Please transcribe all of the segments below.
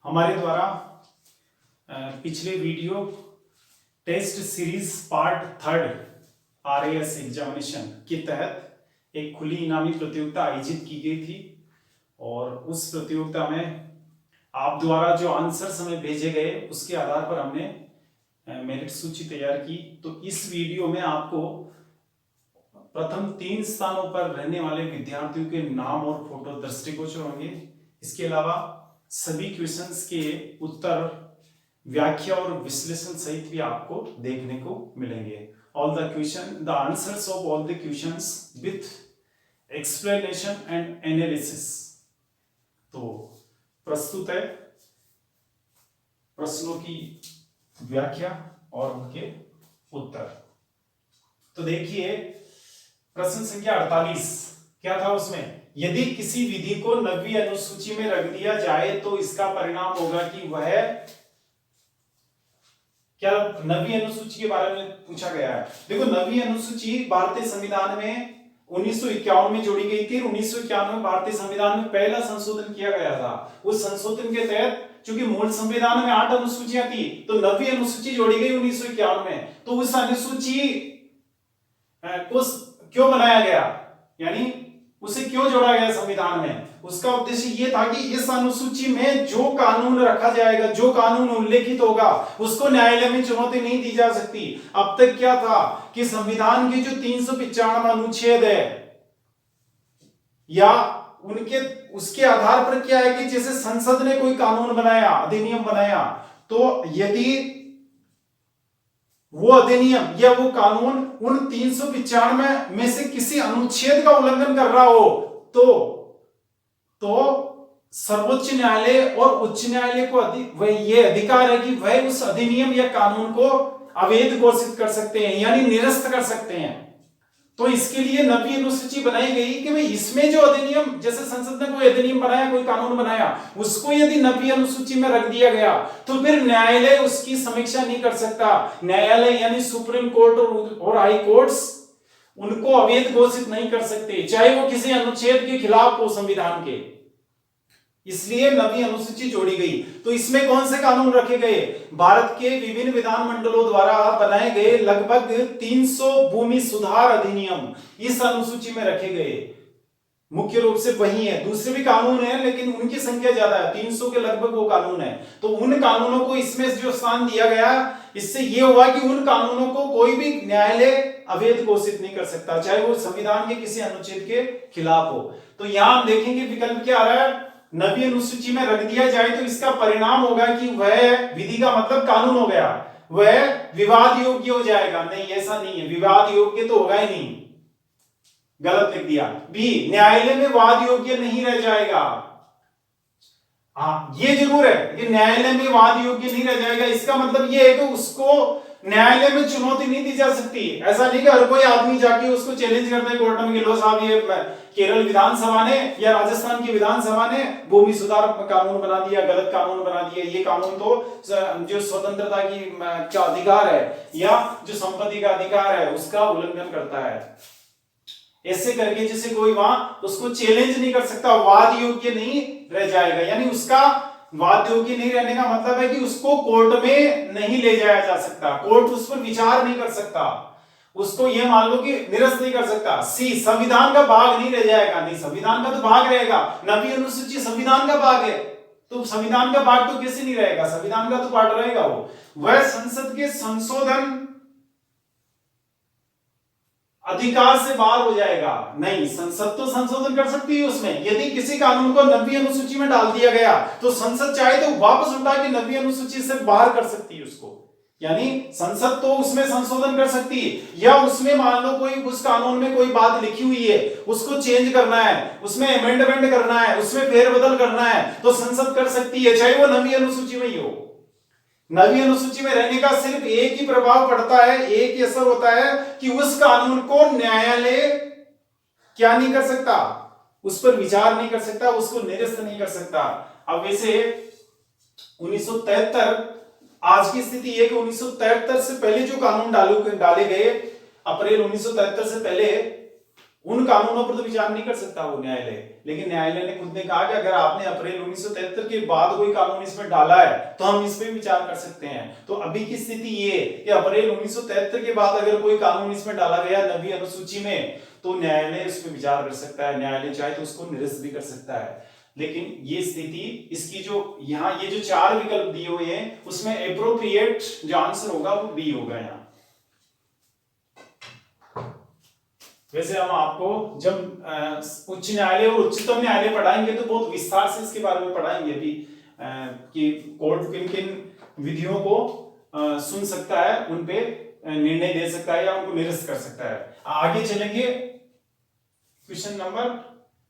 हमारे द्वारा पिछले video test series part 3 RAS examination के तहत एक खुली इनामी प्रतियोगिता आयोजित की गई थी और उस प्रतियोगिता में आप द्वारा जो आंसर्स हमें भेजे गए उसके आधार पर हमने मेरिट सूची तैयार की। तो इस वीडियो में आपको प्रथम 3 स्थानों पर रहने वाले विद्यार्थियों के नाम और फोटो दृष्टिगोचर होंगे। इसके अलावा सभी क्वेश्चंस के उत्तर, व्याख्या और विश्लेषण सहित भी आपको देखने को मिलेंगे। All the question, the answers of all the questions with explanation and analysis. तो प्रस्तुत है प्रश्नों की व्याख्या और उनके उत्तर। तो देखिए प्रश्न संख्या 48 क्या था उसमें, यदि किसी विधि को 9वीं अनुसूची में रख दिया जाए तो इसका परिणाम होगा कि वह क्या 9वीं अनुसूची के बारे में पूछा गया है। देखो 9वीं अनुसूची भारतीय संविधान में 1951 में जोड़ी गई थी। 1951 में भारतीय संविधान में पहला संशोधन किया गया था। उस संशोधन के तहत चूंकि मूल संविधान में 8 अनुसूचियां थी तो 9वीं अनुसूची जोड़ी गई 1951 में। तो उस अनुसूची को क्यों बनाया गया, यानी उसे क्यों जोड़ा गया संविधान में, उसका उद्देश्य यह था कि इस अनुसूची में जो कानून रखा जाएगा, जो कानून उल्लेखित होगा, उसको न्यायालय में चुनौती नहीं दी जा सकती। अब तक क्या था कि संविधान के जो 395 अनुच्छेद है या उनके उसके आधार पर क्या है कि जैसे संसद ने कोई कानून बनाया, अधिनियम बनाया, तो यदि वो अधिनियम या वो कानून उन 395 में से किसी अनुच्छेद का उल्लंघन कर रहा हो तो सर्वोच्च न्यायालय और उच्च न्यायालय को वह ये अधिकार है कि वह उस अधिनियम या कानून को अवैध घोषित कर सकते हैं, यानी निरस्त कर सकते हैं। तो इसके लिए 9वीं अनुसूची बनाई गई कि भाई इसमें जो अधिनियम, जैसे संसद ने कोई अधिनियम बनाया, कोई कानून बनाया, उसको यदि 9वीं अनुसूची में रख दिया गया तो फिर न्यायालय उसकी समीक्षा नहीं कर सकता। न्यायालय यानी सुप्रीम कोर्ट और हाई कोर्ट्स उनको अवैध घोषित नहीं कर सकते, चाहे वो किसी अनुच्छेद के खिलाफ हो संविधान के। इसलिए 9वीं अनुसूची जोड़ी गई। तो इसमें कौन से कानून रखे गए, भारत के विभिन्न विधानमंडलों द्वारा बनाए गए लगभग 300 भूमि सुधार अधिनियम इस अनुसूची में रखे गए। मुख्य रूप से वही है, दूसरे भी कानून है लेकिन उनकी संख्या ज्यादा है, 300 के लगभग वो कानून है। तो उन कानूनों को इसमें जो स्थान दिया गया, इससे यह हुआ कि उन कानूनों को कोई भी न्यायालय अवैध घोषित नहीं कर सकता, चाहे वो संविधान के किसी अनुच्छेद के खिलाफ हो। तो यहां हम देखेंगे विकल्प क्या आ रहा है, 9वीं अनुसूची में रख दिया जाए तो इसका परिणाम होगा कि वह विधि का मतलब कानून हो गया, वह विवाद योग्य हो जाएगा। नहीं, ऐसा नहीं है, विवाद योग्य तो होगा ही नहीं, गलत लिख दिया। बी, न्यायालय में वाद योग्य नहीं रह जाएगा। हाँ, ये जरूर है कि न्यायालय में वाद योग्य नहीं रह जाएगा। इसका मतलब ये है कि उसको न्यायालय में चुनौती नहीं दी जा सकती। ऐसा नहीं कि हर कोई आदमी जाके उसको चैलेंज करता है कोर्ट में कि लो साहब ये केरल विधानसभा ने या राजस्थान की विधानसभा ने भूमि सुधार कानून बना दिया, गलत कानून बना दिया, ये कानून तो जो स्वतंत्रता की का अधिकार है या जो संपत्ति का अधिकार है उसका उल्लंघन करता है। ऐसे करके जैसे कोई वहां उसको चैलेंज नहीं कर सकता, वाद योग्य नहीं रह जाएगा। यानी उसका वाद योग्य नहीं रहने का मतलब है कि उसको कोर्ट में नहीं ले जाया जा सकता, कोर्ट उस पर विचार नहीं कर सकता, उसको ये मान लो कि निरस्त नहीं कर सकता। सी, संविधान का भाग नहीं रह जाएगा। नहीं, संविधान का तो भाग रहेगा, 9वीं अनुसूची संविधान का भाग है, तो संविधान का भाग तो कैसे नहीं रहेगा, संविधान का तो पार्ट रहेगा वो। वह संसद के संशोधन अधिकार से बाहर हो जाएगा। नहीं, संसद तो संशोधन कर सकती है उसमें। यदि किसी कानून को 9वीं अनुसूची में डाल दिया गया तो संसद चाहे तो वापस उठा के 9वीं अनुसूची से बाहर कर सकती है उसको, यानी संसद तो उसमें संशोधन कर सकती है, या उसमें मान लो कोई उस कानून में कोई बात लिखी हुई है उसको चेंज करना है, उसमें अमेंडमेंट करना है, उसमें फेरबदल करना है, तो संसद कर सकती है, चाहे वो 9वीं अनुसूची में ही हो। 9वीं अनुसूची में रहने का सिर्फ एक ही प्रभाव पड़ता है, एक ही असर होता है कि उस कानून को न्यायालय क्या नहीं कर सकता, उस पर विचार नहीं कर सकता, उसको निरस्त नहीं कर सकता। अब वैसे 1973 आज की स्थिति है कि 1973 से पहले जो कानून डाले गए, अप्रैल 1973 से पहले उन कानूनों पर तो विचार नहीं कर सकता वो न्यायालय। लेकिन न्यायालय ने खुद ने कहा कि अगर आपने अप्रैल 1973 के बाद कोई कानून इसमें डाला है तो हम इस पे विचार कर सकते हैं। तो अभी की स्थिति ये कि अप्रैल 1973 के बाद अगर कोई कानून इसमें डाला गया नवी अनुसूची में तो न्यायालय उस पर विचार कर सकता है, न्यायालय चाहे तो उसको निरस्त भी कर सकता है। लेकिन ये स्थिति इसकी जो यहाँ ये जो 4 विकल्प दिए हुए हैं उसमें एप्रोप्रिएट जो आंसर होगा वो बी होगा यहाँ। वैसे हम आपको जब उच्च न्यायालय और उच्चतम न्यायालय पढ़ाएंगे तो बहुत विस्तार से इसके बारे में पढ़ाएंगे अभी कि कोर्ट किन किन विधियों को सुन सकता है, उन पे निर्णय दे सकता है या उनको निरस्त कर सकता है। आगे चलेंगे क्वेश्चन नंबर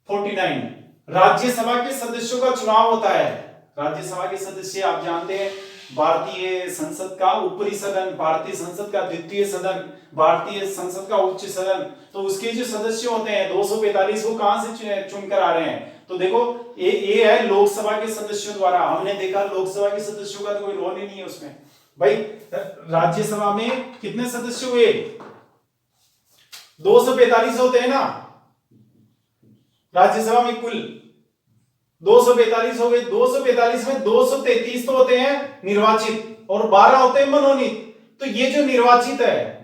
49। राज्यसभा के सदस्यों का चुनाव होता है। राज्यसभा के सदस्य आप जानते हैं भारतीय संसद का ऊपरी सदन, भारतीय संसद का द्वितीय सदन, भारतीय संसद का उच्च सदन। तो उसके जो सदस्य होते हैं 245 वो कहां से चुनकर आ रहे हैं? तो देखो ये है लोकसभा के सदस्यों द्वारा। हमने देखा लोकसभा के सदस्यों का तो कोई रोल ही नहीं है उसमें। भाई राज्यसभा में कितने सदस्य हुए? 245 होते हैं ना राज्यसभा में, कुल 245 हो गए। 245 में 233 तो होते हैं निर्वाचित और 12 होते हैं मनोनीत। तो ये जो निर्वाचित है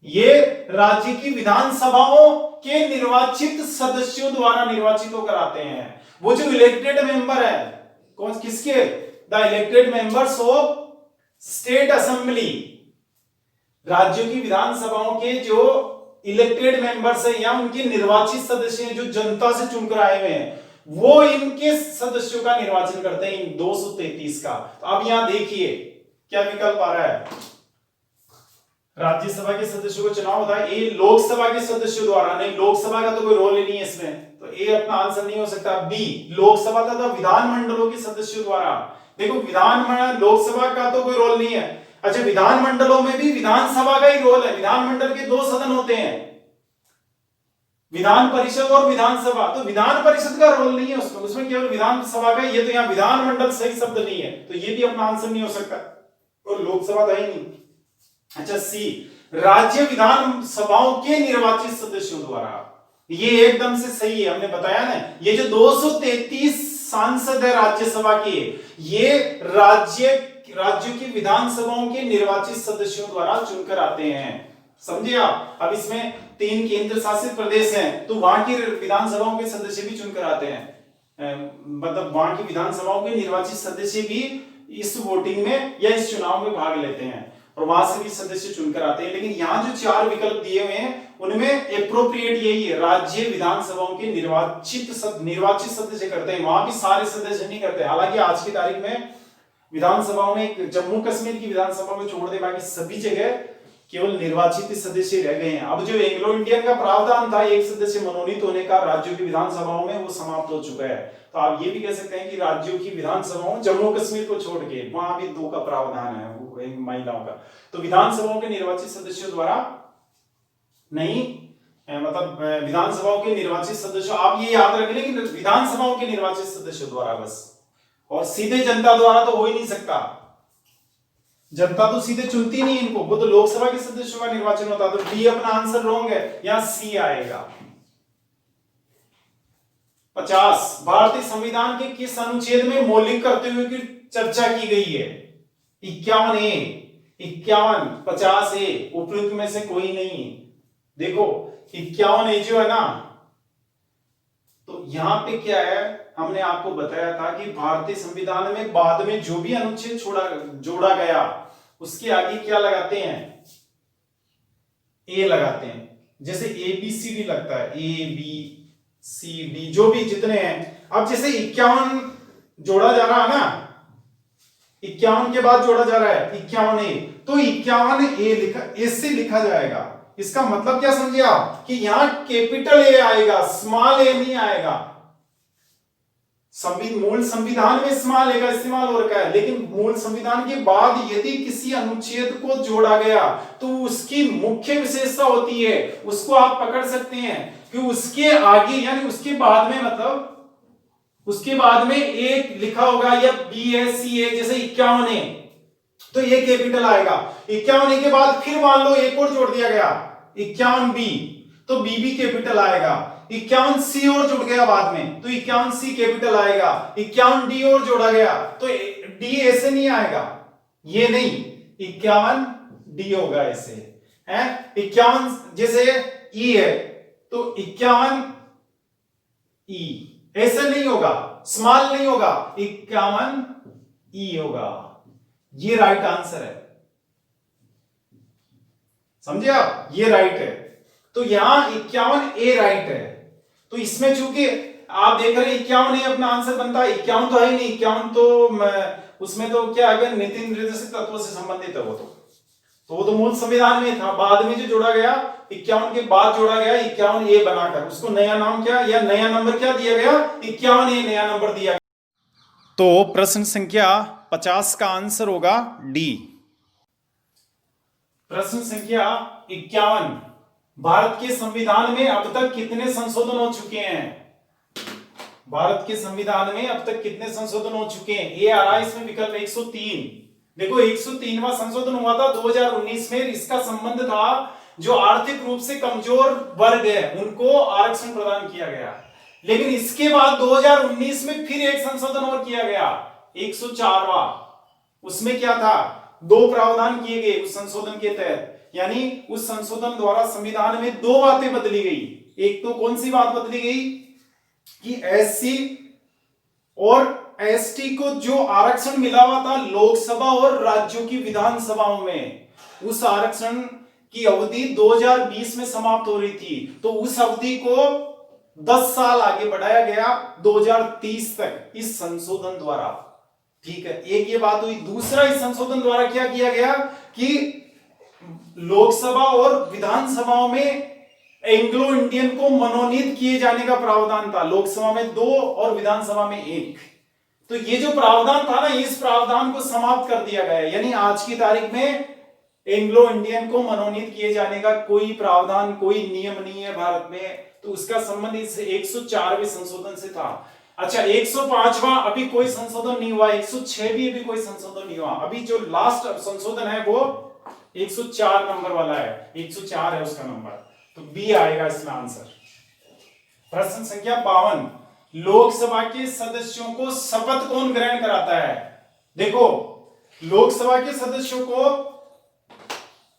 ये राज्य की विधानसभाओं के निर्वाचित सदस्यों द्वारा निर्वाचित होकर आते हैं। वो जो इलेक्टेड मेंबर है कौन किसके? The elected members of state assembly. राज्यों की विधानसभाओं के जो इलेक्टेड मेंबर्स है या उनके निर्वाचित सदस्य हैं जो जनता से चुनकर आए हुए हैं वो इनके सदस्यों का निर्वाचन करते हैं, इन 233 का। तो अब यहां देखिए क्या विकल्प आ रहा है। राज्यसभा के सदस्यों का चुनाव होता है, ए लोकसभा के सदस्यों द्वारा। नहीं, लोकसभा का तो कोई रोल ही नहीं है इसमें, तो ए अपना आंसर नहीं हो सकता। बी लोकसभा तथा विधानमंडलों के सदस्यों द्वारा। देखो लोकसभा का तो कोई रोल नहीं है। अच्छा, विधानमंडलों में भी विधानसभा का ही रोल है। विधानमंडल के 2 सदन होते हैं, विधान परिषद और विधानसभा। तो विधान परिषद का रोल नहीं है उसमें, उसमें केवल विधानसभा का। ये तो यहाँ विधानमंडल सही शब्द नहीं है, तो ये भी अपना आंसर नहीं हो सकता और लोकसभा तो ही नहीं। अच्छा, सी राज्य विधानसभाओं के निर्वाचित सदस्यों द्वारा। ये एकदम से सही है, हमने बताया ना। ये जो 233 सांसद है राज्यसभा के, ये राज्यों की विधानसभाओं के निर्वाचित सदस्यों द्वारा चुनकर आते हैं। समझे आप? अब इसमें 3 केंद्र शासित प्रदेश हैं तो वहां की विधानसभाओं के सदस्य भी चुनकर आते हैं। मतलब वहां की विधानसभाओं के निर्वाचित सदस्य भी इस वोटिंग में या इस चुनाव में भाग लेते हैं और वहां से भी सदस्य चुनकर आते हैं। लेकिन यहाँ जो 4 विकल्प दिए हुए हैं उनमें एप्रोप्रिएट यही है, राज्य विधानसभाओं के निर्वाचित सदस्य करते हैं। वहां भी सारे सदस्य नहीं करते। हालांकि आज की तारीख में विधानसभाओं में जम्मू कश्मीर की विधानसभा को छोड़ दे बाकी सभी जगह केवल निर्वाचित सदस्य रह गए हैं। अब जो एंग्लो इंडियन का प्रावधान था 1 सदस्य मनोनीत होने का राज्यों की विधानसभाओं में, वो समाप्त हो चुका है। तो आप ये भी कह सकते हैं कि राज्यों की विधानसभाओं जम्मू कश्मीर को छोड़ के वहां भी 2 का प्रावधान है, वो महिलाओं का। तो विधानसभाओं के निर्वाचित सदस्यों द्वारा नहीं, मतलब विधानसभाओं के निर्वाचित सदस्यों, आप ये याद रख लें कि विधानसभाओं के निर्वाचित सदस्यों द्वारा बस, और सीधे जनता द्वारा तो हो ही नहीं सकता। जनता तो सीधे चुनती नहीं इनको, वो तो लोकसभा के सदस्यों का निर्वाचन होता। तो डी अपना आंसर रॉन्ग है, यहां सी आएगा। 50 भारतीय संविधान के किस अनुच्छेद में मौलिक कर्तव्यों की चर्चा की गई है? 51 ए, 51, 50 ए, उपयुक्त में से कोई नहीं। देखो 51 ए जो है ना, तो यहां पे क्या है, हमने आपको बताया था कि भारतीय संविधान में बाद में जो भी अनुच्छेद जोड़ा गया उसके आगे क्या लगाते हैं? ए लगाते हैं। जैसे ए बी सी डी लगता है, ए बी सी डी जो भी जितने हैं। अब जैसे 51 जोड़ा जा रहा है ना, 51 के बाद जोड़ा जा रहा है 51 ए, तो 51 ए लिखा, ऐसे लिखा जाएगा। इसका मतलब क्या समझे आप कि यहां कैपिटल ए आएगा, स्मॉल ए नहीं आएगा। मूल संविधान में स्मॉल ए का इस्तेमाल हो रखा है, लेकिन मूल संविधान के बाद यदि किसी अनुच्छेद को जोड़ा गया तो उसकी मुख्य विशेषता होती है, उसको आप पकड़ सकते हैं कि उसके आगे यानी उसके बाद में, मतलब उसके बाद में एक लिखा होगा या बी ए सी ए, जैसे 51 ए तो ये कैपिटल आएगा। 51 ए के बाद फिर मान लो एक और जोड़ दिया गया 51B, तो बी भी कैपिटल आएगा। 51C और जुड़ गया बाद में, तो 51C कैपिटल आएगा। 51D और जोड़ा गया तो डी ऐसे नहीं आएगा, ये नहीं, 51D होगा ऐसे है। 51 जैसे ई है तो 51E ऐसे नहीं होगा, स्मॉल नहीं होगा, 51E होगा। ये राइट आंसर है, समझे आप, ये राइट है। तो यहां 51A राइट है। तो इसमें चूंकि आप देख रहे हैं 51A अपना आंसर बनता है, 51 तो है ही नहीं, 51 तो उसमें तो क्या अगर नीति निर्देशित तत्वों से संबंधित है वो तो मूल संविधान में था, बाद में जो जोड़ा गया 51 के बाद जोड़ा गया 51A बनाकर, उसको नया नाम क्या या नया नंबर क्या दिया गया, 51A नया नंबर दिया गया। तो प्रश्न संख्या 50 का आंसर होगा डी। प्रश्न संख्या 51, भारत के संविधान में अब तक कितने संशोधन हो चुके हैं? भारत के संविधान में अब तक कितने संशोधन हो चुके हैं? ये आ रहा है इसमें विकल्प 103। देखो 103वां संशोधन हुआ था 2019 में, इसका संबंध था जो आर्थिक रूप से कमजोर वर्ग है उनको आरक्षण प्रदान किया गया। लेकिन इसके बाद 2019 में फिर एक संशोधन और किया गया 104वां। उसमें क्या था, दो प्रावधान किए गए उस संशोधन के तहत, यानी उस संशोधन द्वारा संविधान में दो बातें बदली गई। एक तो कौन सी बात बदली गई कि एससी और एसटी को जो आरक्षण मिला हुआ था लोकसभा और राज्यों की विधानसभाओं में, उस आरक्षण की अवधि 2020 में समाप्त हो रही थी, तो उस अवधि को 10 साल आगे बढ़ाया गया 2030 तक इस संशोधन द्वारा। ठीक है, एक ये बात हुई। दूसरा, इस संशोधन द्वारा क्या किया गया कि लोकसभा और विधानसभाओं में एंग्लो इंडियन को मनोनीत किए जाने का प्रावधान था, लोकसभा में 2 और विधानसभा में 1। तो ये जो प्रावधान था ना, इस प्रावधान को समाप्त कर दिया गया, यानी आज की तारीख में एंग्लो इंडियन को मनोनीत किए जाने का कोई प्रावधान, कोई नियम नहीं है भारत में। तो उसका संबंध इस 104वें संशोधन से था। अच्छा, 105वां अभी कोई संशोधन नहीं हुआ, 106 भी अभी कोई संशोधन नहीं हुआ। अभी जो लास्ट संशोधन है वो 104 नंबर वाला है, 104 है उसका नंबर, तो बी आएगा इसमें आंसर। प्रश्न संख्या 52, लोकसभा के सदस्यों को शपथ कौन ग्रहण कराता है? देखो, लोकसभा के सदस्यों को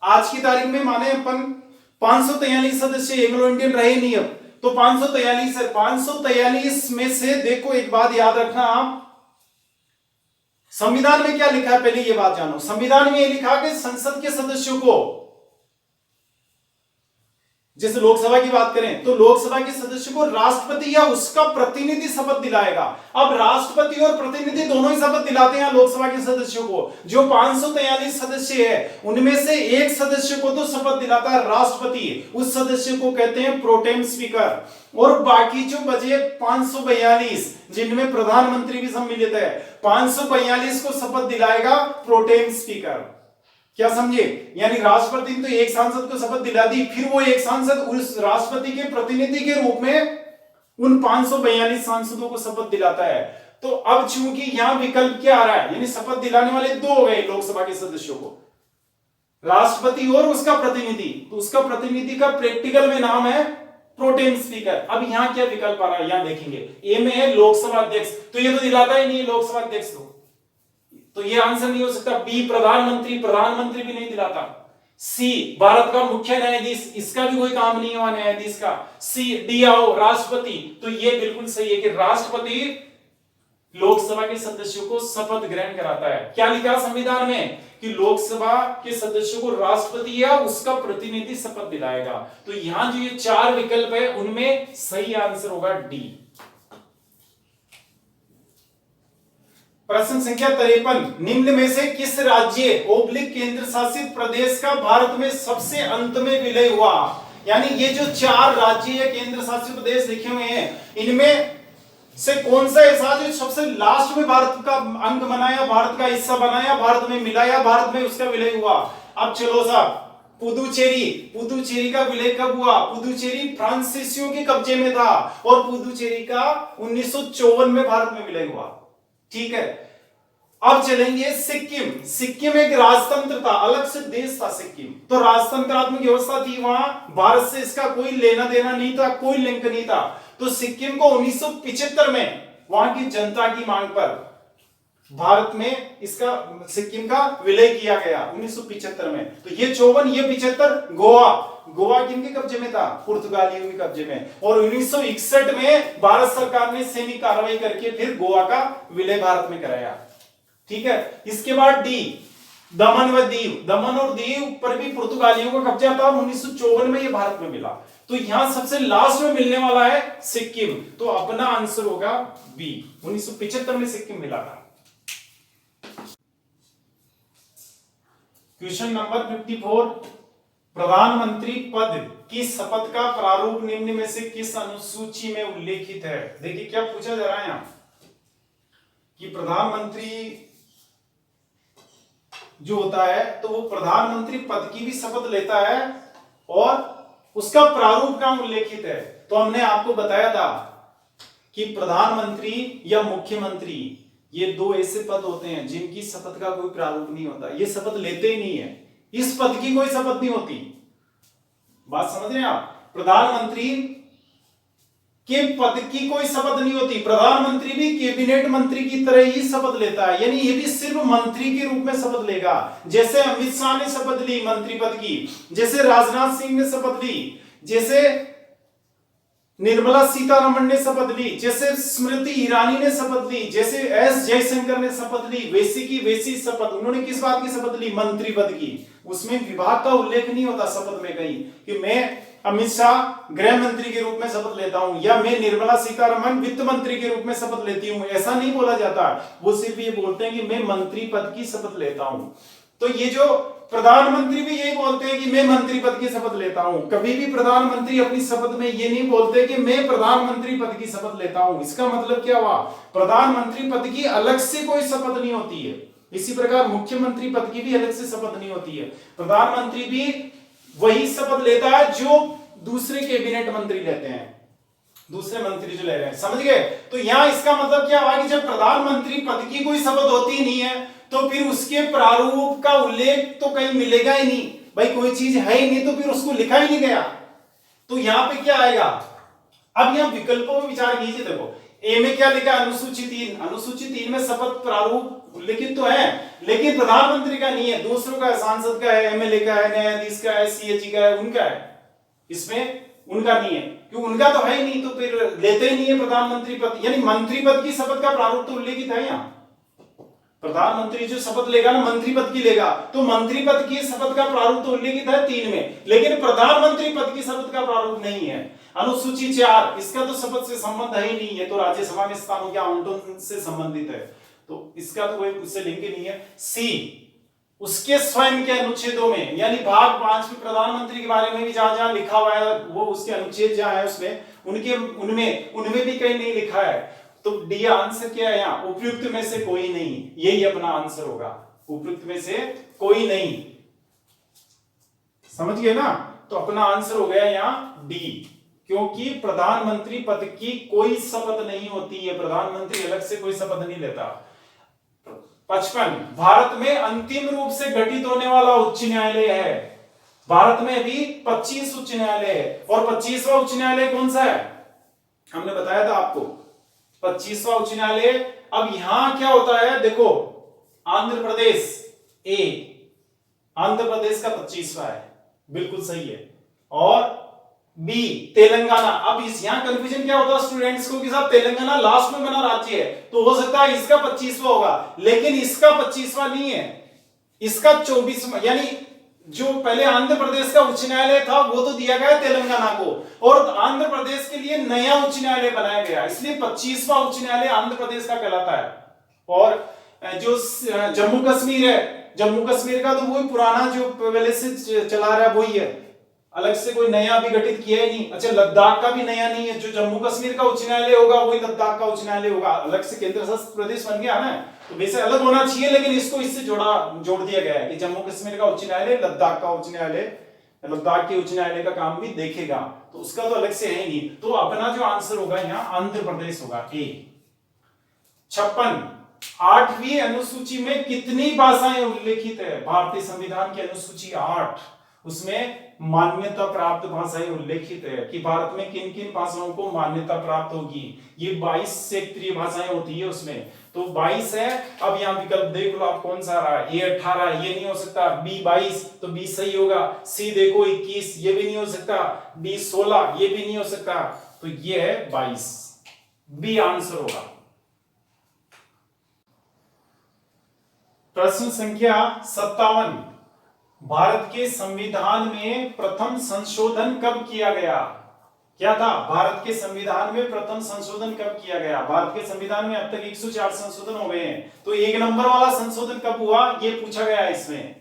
आज की तारीख में माने अपन 543 सदस्य एंग्लो इंडियन रहे नहीं, अब तो 543 है। 543 में से देखो एक बात याद रखना आप, संविधान में क्या लिखा है पहले ये बात जानो। संविधान में ये लिखा कि संसद के सदस्यों को, जैसे लोकसभा की बात करें तो लोकसभा के सदस्य को राष्ट्रपति या उसका प्रतिनिधि शपथ दिलाएगा। अब राष्ट्रपति और प्रतिनिधि दोनों ही शपथ दिलाते हैं लोकसभा के सदस्यों को। जो 543 सदस्य है उनमें से एक सदस्य को तो शपथ दिलाता है राष्ट्रपति, उस सदस्य को कहते हैं प्रोटेम स्पीकर। और बाकी जो बचे 542 जिनमें प्रधानमंत्री भी सम्मिलित है, 542 को शपथ दिलाएगा प्रोटेम स्पीकर। क्या समझे? यानी राष्ट्रपति ने तो एक सांसद को शपथ दिला दी, फिर वो एक सांसद उस राष्ट्रपति के प्रतिनिधि के रूप में उन 542 सांसदों को शपथ दिलाता है। तो अब चूंकि यहां विकल्प क्या आ रहा है, यानी शपथ दिलाने वाले दो हो गए लोकसभा के सदस्यों को, राष्ट्रपति और उसका प्रतिनिधि, तो उसका प्रतिनिधि का प्रैक्टिकल में नाम है प्रोटेम स्पीकर। अब यहां क्या विकल्प आ रहा है, यहां देखेंगे। ए में है लोकसभा अध्यक्ष, तो ये तो दिलाता ही नहीं है लोकसभा अध्यक्ष तो ये आंसर नहीं हो सकता। बी प्रधानमंत्री, प्रधानमंत्री भी नहीं दिलाता। सी भारत का मुख्य न्यायाधीश, इसका भी कोई काम नहीं हुआ न्यायाधीश का। सी डी आओ राष्ट्रपति, तो ये बिल्कुल सही है कि राष्ट्रपति लोकसभा के सदस्यों को शपथ ग्रहण कराता है। क्या लिखा संविधान में कि लोकसभा के सदस्यों को राष्ट्रपति या उसका प्रतिनिधि शपथ दिलाएगा। तो यहां जो ये 4 विकल्प है उनमें सही आंसर होगा डी। प्रश्न संख्या 53, निम्न में से किस राज्य ओब्लिक केंद्र शासित प्रदेश का भारत में सबसे अंत में विलय हुआ? यानी ये जो 4 राज्य या केंद्र शासित प्रदेश लिखे हुए हैं, इनमें से कौन सा ऐसा जो सबसे लास्ट में भारत का अंग बनाया, भारत का हिस्सा बनाया, भारत में मिलाया, भारत में उसका विलय हुआ? अब चलो साहब, पुदुचेरी का विलय कब हुआ? पुदुचेरी फ्रांसीसियों के कब्जे में था और पुदुचेरी का 1954 में भारत में विलय हुआ। ठीक है, अब चलेंगे सिक्किम। सिक्किम एक राजतंत्र था, अलग से देश था सिक्किम, तो राजतंत्रात्मक व्यवस्था थी वहां, भारत से इसका कोई लेना देना नहीं था, कोई लिंक नहीं था। तो सिक्किम को 1975 में वहां की जनता की मांग पर भारत में इसका सिक्किम का विलय किया गया 1975 में। तो ये 54, ये 75, गोवा किनके कब्जे में था? पुर्तगालियों के कब्जे में। और 1961 में भारत सरकार ने सैनिक कार्रवाई करके फिर गोवा का विलय भारत में कराया। ठीक है, इसके बाद डी, दमन व दीव। दमन और दीव पर भी पुर्तगालियों का कब्जा था, 1954 में ये भारत में मिला। तो यहां सबसे लास्ट में मिलने वाला है सिक्किम, तो अपना आंसर होगा बी, 1975 में सिक्किम मिला था। क्वेश्चन नंबर 54, प्रधानमंत्री पद की शपथ का प्रारूप निम्न में से किस अनुसूची में उल्लेखित है? देखिए क्या पूछा जा रहा है यहां कि प्रधानमंत्री जो होता है तो वो प्रधानमंत्री पद की भी शपथ लेता है और उसका प्रारूप कहां उल्लेखित है। तो हमने आपको बताया था कि प्रधानमंत्री या मुख्यमंत्री ये दो ऐसे पद होते हैं जिनकी शपथ का कोई प्रारूप नहीं होता, ये शपथ लेते ही नहीं है, इस पद की कोई शपथ नहीं होती। बात समझ रहे हैं आप? प्रधानमंत्री के पद की कोई शपथ नहीं होती, प्रधानमंत्री भी कैबिनेट मंत्री की तरह ही शपथ लेता है, यानी ये भी सिर्फ मंत्री के रूप में शपथ लेगा। जैसे अमित शाह ने शपथ ली मंत्री पद की, जैसे राजनाथ सिंह ने शपथ ली, जैसे निर्मला सीतारमण ने शपथ ली, जैसे स्मृति ईरानी ने शपथ ली, जैसे एस जयशंकर ने शपथ ली, वैसी की वैसी शपथ। उन्होंने किस बात की शपथ ली? मंत्री पद की। उसमें विभाग का उल्लेख नहीं होता शपथ में कहीं कि मैं अमित शाह गृह मंत्री के रूप में शपथ लेता हूं या मैं निर्मला सीतारमण वित्त मंत्री के रूप में शपथ लेती हूं, ऐसा नहीं बोला जाता। वो सिर्फ ये बोलते हैं कि मैं मंत्री पद की शपथ लेता हूं। तो ये जो प्रधानमंत्री भी यही बोलते हैं कि मैं मंत्री पद की शपथ लेता हूं। कभी भी प्रधानमंत्री अपनी शपथ में ये नहीं बोलते कि मैं प्रधानमंत्री पद की शपथ लेता हूं। इसका मतलब क्या हुआ? प्रधानमंत्री पद की अलग से कोई शपथ नहीं होती है। इसी प्रकार मुख्यमंत्री पद की भी अलग से शपथ नहीं होती है। प्रधानमंत्री भी वही शपथ लेता है जो दूसरे कैबिनेट मंत्री लेते हैं, दूसरे मंत्री जो ले रहे हैं। समझ गए? तो यहां इसका मतलब क्या हुआ कि जब प्रधानमंत्री पद की कोई शपथ होती नहीं है तो फिर उसके प्रारूप का उल्लेख तो कहीं मिलेगा ही नहीं। भाई कोई चीज है ही नहीं तो फिर उसको लिखा ही नहीं गया। तो यहां पे क्या आएगा? अब यहां विकल्पों में विचार कीजिए। देखो ए में क्या लिखा? अनुसूची 3। अनुसूची 3 में शपथ प्रारूप उल्लेखित तो है लेकिन प्रधानमंत्री का नहीं है, दूसरों का है, सांसद का है, एमएलए का है, न्यायाधीश का है, सीएजी का है, उनका है। इसमें उनका नहीं है क्योंकि उनका तो है ही नहीं, तो फिर लेते ही नहीं है प्रधानमंत्री पद। यानी मंत्री पद की शपथ का प्रारूप तो उल्लेखित है यहां। प्रधानमंत्री जो शपथ लेगा ना मंत्री पद की लेगा, तो मंत्री पद की शपथ का प्रारूप तो उल्लेखित है 3 में, लेकिन प्रधानमंत्री पद की शपथ का प्रारूप नहीं है। अनुसूची 4 इसका तो शपथ से संबंध है ही नहीं, ये तो राज्यसभा में स्थानों के आवंटन से संबंधित है, तो इसका तो कोई उससे लिंक ही नहीं है। सी उसके स्वयं के अनुच्छेदों में, यानी भाग 5 में प्रधानमंत्री के बारे में भी जहां लिखा हुआ है वो उसके अनुच्छेद जहां है उसमें उनमें भी कहीं नहीं लिखा है। तो डी आंसर क्या है यहाँ? उपयुक्त में से कोई नहीं, यही अपना आंसर होगा। उपयुक्त में से कोई नहीं, समझ गए ना? तो अपना आंसर हो गया यहाँ डी, क्योंकि प्रधानमंत्री पद की कोई शपथ नहीं होती है, प्रधानमंत्री अलग से कोई शपथ नहीं लेता। 55 भारत में अंतिम रूप से गठित होने वाला उच्च न्यायालय है। भारत में अभी 25 उच्च न्यायालय है और 25वां उच्च न्यायालय कौन सा है? हमने बताया था आपको 25वां उच्च न्यायालय। अब यहां क्या होता है देखो, आंध्र प्रदेश ए, आंध्र प्रदेश का 25वां है, बिल्कुल सही है। और बी तेलंगाना। अब इस यहां कंफ्यूजन क्या होता है स्टूडेंट्स को कि साहब तेलंगाना लास्ट में बना राज्य है तो हो सकता है इसका 25वां होगा, लेकिन इसका 25वां नहीं है, इसका 24वां। यानी जो पहले आंध्र प्रदेश का उच्च न्यायालय था वो तो दिया गया तेलंगाना को, और आंध्र प्रदेश के लिए नया उच्च न्यायालय बनाया गया, इसलिए 25वां उच्च न्यायालय आंध्र प्रदेश का कहलाता है। और जो जम्मू कश्मीर है, जम्मू कश्मीर का तो वही पुराना जो पहले से चला रहा है वही है, अलग से कोई नया भी गठित किया ही नहीं। अच्छा लद्दाख का भी नया नहीं है, जो जम्मू कश्मीर का उच्च न्यायालय होगा वही लद्दाख का उच्च न्यायालय होगा, अलग से केंद्र शासित प्रदेश बन गया ना, तो वैसे अलग होना चाहिए, लेकिन इसको इससे जोड़ दिया गया है कि जम्मू कश्मीर का उच्च न्यायालय लद्दाख का उच्च न्यायालय, लद्दाख के उच्च न्यायालय का काम भी देखेगा, तो उसका तो अलग से है ही नहीं। तो अपना जो आंसर होगा यहाँ आंध्र प्रदेश होगा ए। 56 8वीं अनुसूची में कितनी भाषाएं उल्लेखित है? भारतीय संविधान की अनुसूची 8, उसमें मान्यता प्राप्त भाषाएं उल्लेखित है कि भारत में किन किन भाषाओं को मान्यता प्राप्त होगी। ये 22 क्षेत्रीय भाषाएं होती है उसमें, तो 22 है। अब यहाँ विकल्प देख लो आप कौन सा आ रहा है। ए 18 ये नहीं हो सकता, बी 22 तो बी सही होगा। सी देखो 21 ये भी नहीं हो सकता, डी 16 ये भी नहीं हो सकता, तो ये है 22, बी आंसर होगा। प्रश्न संख्या 57, भारत के संविधान में प्रथम संशोधन कब किया गया? क्या था? भारत के संविधान में प्रथम संशोधन कब किया गया? भारत के संविधान में अब तक 104 संशोधन हो गए हैं, तो 1 नंबर वाला संशोधन कब हुआ ये पूछा गया है इसमें।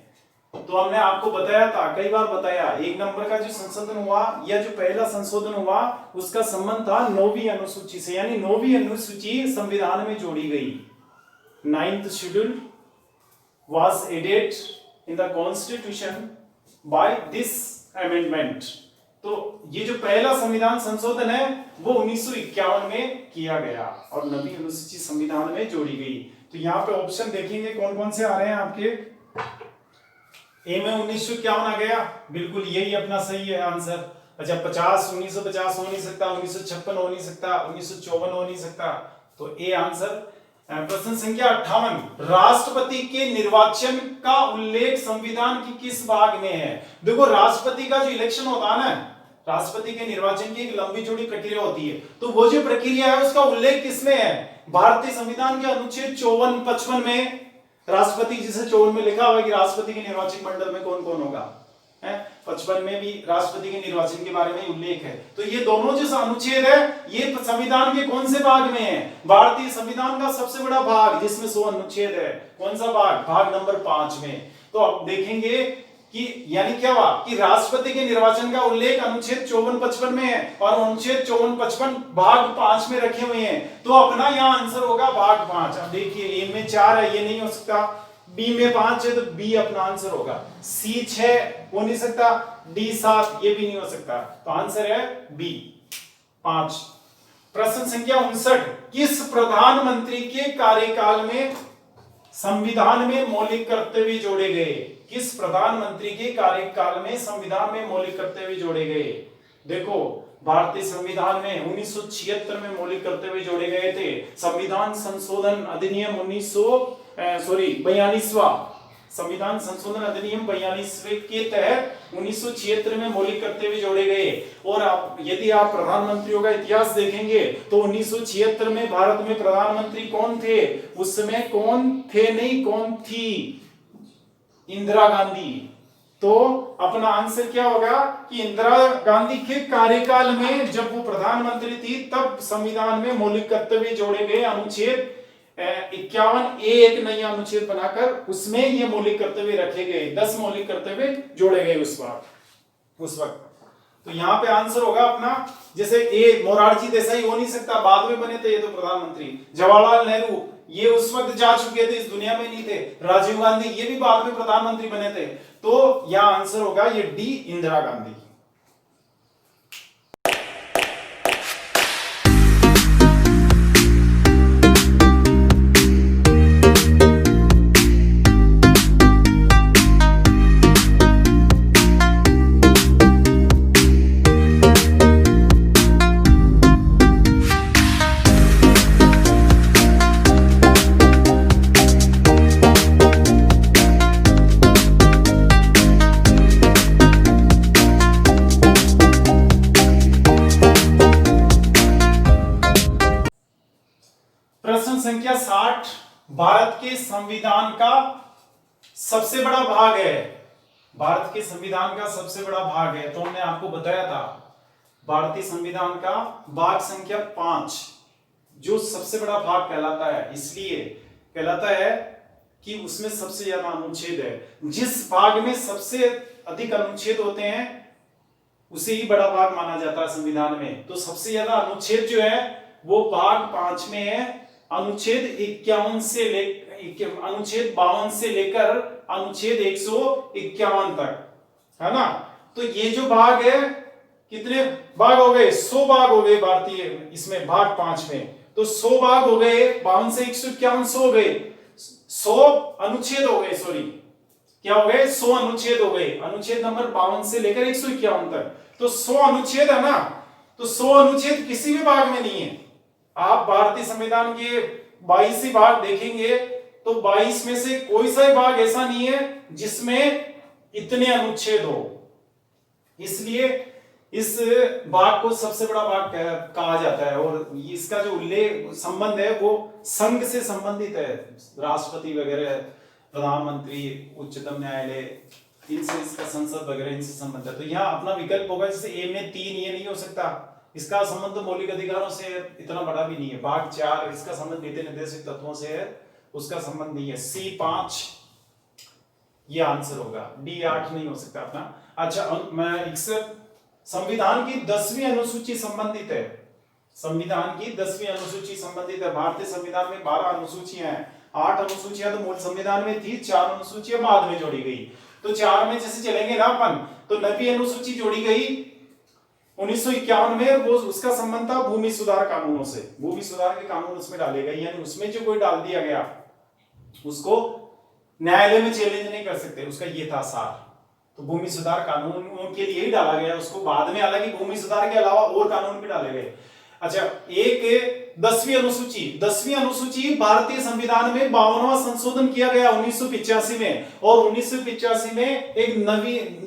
तो हमने आपको बताया था, कई बार बताया, 1 नंबर का जो संशोधन हुआ या जो पहला संशोधन हुआ उसका संबंध था 9वीं अनुसूची से, यानी 9वीं अनुसूची संविधान में जोड़ी गई। 9th schedule was added in the constitution by this amendment। तो ये जो पहला संविधान संशोधन है वो 1951 में किया गया और 9वीं अनुसूची संविधान में जोड़ी गई। तो यहाँ पे ऑप्शन देखेंगे कौन कौन से आ रहे हैं आपके। ए में 1951 आ गया, बिल्कुल यही अपना सही है आंसर। अच्छा 1950 हो नहीं सकता, 1956 हो नहीं सकता, 1954 हो नहीं सकता, तो ए आंसर। प्रश्न संख्या 58, राष्ट्रपति के निर्वाचन का उल्लेख संविधान की किस भाग में है? देखो राष्ट्रपति का जो इलेक्शन होता है ना, राष्ट्रपति के निर्वाचन की एक लंबी चौड़ी प्रक्रिया होती है, तो वो जो प्रक्रिया है उसका उल्लेख किसमें है? भारतीय संविधान के अनुच्छेद 54, 55 में राष्ट्रपति, जिसे 54 में लिखा हुआ कि राष्ट्रपति के निर्वाचन मंडल में कौन कौन होगा, 55 में भी राष्ट्रपति के निर्वाचन के बारे में उल्लेख है। तो ये दोनों जो अनुच्छेद है ये संविधान के कौन से भाग में है? भारतीय संविधान का सबसे बड़ा भाग जिसमें 100 अनुच्छेद है, कौन सा भाग? भाग नंबर 5 में। तो अब देखेंगे कि यानी क्या हुआ कि राष्ट्रपति के निर्वाचन का उल्लेख अनुच्छेद 54, 55 में है और अनुच्छेद 54, 55 भाग 5 में रखे हुए हैं, तो अपना यहाँ आंसर होगा भाग 5। अब देखिए ए में 4 है, ये नहीं हो सकता, बी में 5 है तो बी अपना आंसर होगा, सी 6 हो नहीं सकता, डी 7 ये भी नहीं हो सकता, तो आंसर है बी 5। प्रश्न संख्या 59, किस प्रधानमंत्री के कार्यकाल में संविधान में मौलिक कर्तव्य जोड़े गए? किस प्रधानमंत्री के कार्यकाल में संविधान में मौलिक कर्तव्य जोड़े गए? देखो भारतीय संविधान में 1976 में मौलिक कर्तव्य जोड़े गए थे। संविधान संशोधन अधिनियम 42वां संविधान संशोधन अधिनियम 42वें के तहत 1976 में मौलिक कर्तव्य जोड़े गए। और आप यदि आप प्रधानमंत्रियों का इतिहास देखेंगे तो 1976 में भारत में प्रधानमंत्री कौन थे? उस समय कौन थे नहीं कौन थी? इंदिरा गांधी। तो अपना आंसर क्या होगा कि इंदिरा गांधी के कार्यकाल में जब वो प्रधानमंत्री थी तब संविधान में मौलिक कर्तव्य जोड़े गए। अनुच्छेद 51A एक नया अनुच्छेद बनाकर उसमें ये मौलिक कर्तव्य रखे गए, 10 मौलिक कर्तव्य जोड़े गए उस वक्त। तो यहाँ पे आंसर होगा अपना, जैसे ए मोरारजी देसाई हो नहीं सकता, बाद में बने थे ये तो प्रधानमंत्री। जवाहरलाल नेहरू ये उस वक्त जा चुके थे, इस दुनिया में नहीं थे। राजीव गांधी ये भी बाद में प्रधानमंत्री बने थे। तो यहाँ आंसर होगा ये डी इंदिरा गांधी। संख्या 60, भारत के संविधान का सबसे बड़ा भाग है। भारत के संविधान का सबसे बड़ा भाग है, तो हमने आपको बताया था भारतीय संविधान का भाग संख्या 5 जो सबसे बड़ा भाग कहलाता है, इसलिए कहलाता है कि उसमें सबसे ज्यादा अनुच्छेद है। जिस भाग में सबसे अधिक अनुच्छेद होते हैं उसे ही बड़ा भाग माना जाता है संविधान में। तो सबसे ज्यादा अनुच्छेद जो है वो भाग 5 में है। अनुच्छेद 51 से अनुच्छेद 52 से लेकर अनुच्छेद 151 तक, है ना। तो ये जो भाग है, कितने भाग हो गए? 100 भाग हो गए भारतीय इसमें भाग 5 में। तो 100 भाग हो गए, 52 से 151 100 हो गए, 100 अनुच्छेद हो गए, सॉरी क्या हो गए, 100 अनुच्छेद हो गए, अनुच्छेद नंबर 52 से लेकर 151 तक। तो 100 अनुच्छेद है ना, तो 100 अनुच्छेद किसी भी भाग में नहीं है। आप भारतीय संविधान के 22 ही भाग देखेंगे तो 22 में से कोई सा भाग ऐसा नहीं है जिसमें इतने अनुच्छेद हो। इसलिए इस भाग को सबसे बड़ा भाग कहा जाता है, और इसका जो उल्लेख संबंध है वो संघ से संबंधित है। राष्ट्रपति वगैरह, प्रधानमंत्री, उच्चतम न्यायालय, इनसे, इसका संसद वगैरह इनसे संबंध है। तो यहाँ अपना विकल्प होगा, जैसे ए में 3 ये नहीं हो सकता, इसका संबंध तो मौलिक अधिकारों से इतना बड़ा भी नहीं है। भाग 4 इसका संबंध नीति निर्देशक तत्वों से है, उसका संबंध नहीं है। सी 5 ये आंसर होगा, डी 8 नहीं हो सकता अपना। अच्छा, मैं संविधान की 10वीं अनुसूची संबंधित है, संविधान की 10वीं अनुसूची संबंधित है। भारतीय संविधान में 12 अनुसूचियां हैं, 8 अनुसूचियां तो मूल संविधान में थी, 4 अनुसूचियां बाद में जोड़ी गई। तो 4 में जैसे चलेंगे ना अपन, तो 9वीं अनुसूची जोड़ी गई 1951 में, वो उसका संबंध था भूमि सुधार कानूनों से। भूमि सुधार के कानून उसमें डाले गए, यानी उसमें जो कोई डाल दिया गया उसको न्यायालय में चैलेंज नहीं कर सकते, उसका ये था सार। तो भूमि सुधार कानून के लिए ही डाला गया, उसको बाद में हालांकि भूमि सुधार के अलावा और कानून भी डाले गए। अच्छा, एक 10वीं अनुसूची, 10वीं अनुसूची भारतीय संविधान में 52वां संशोधन किया गया 1985 में, और 1985 में एक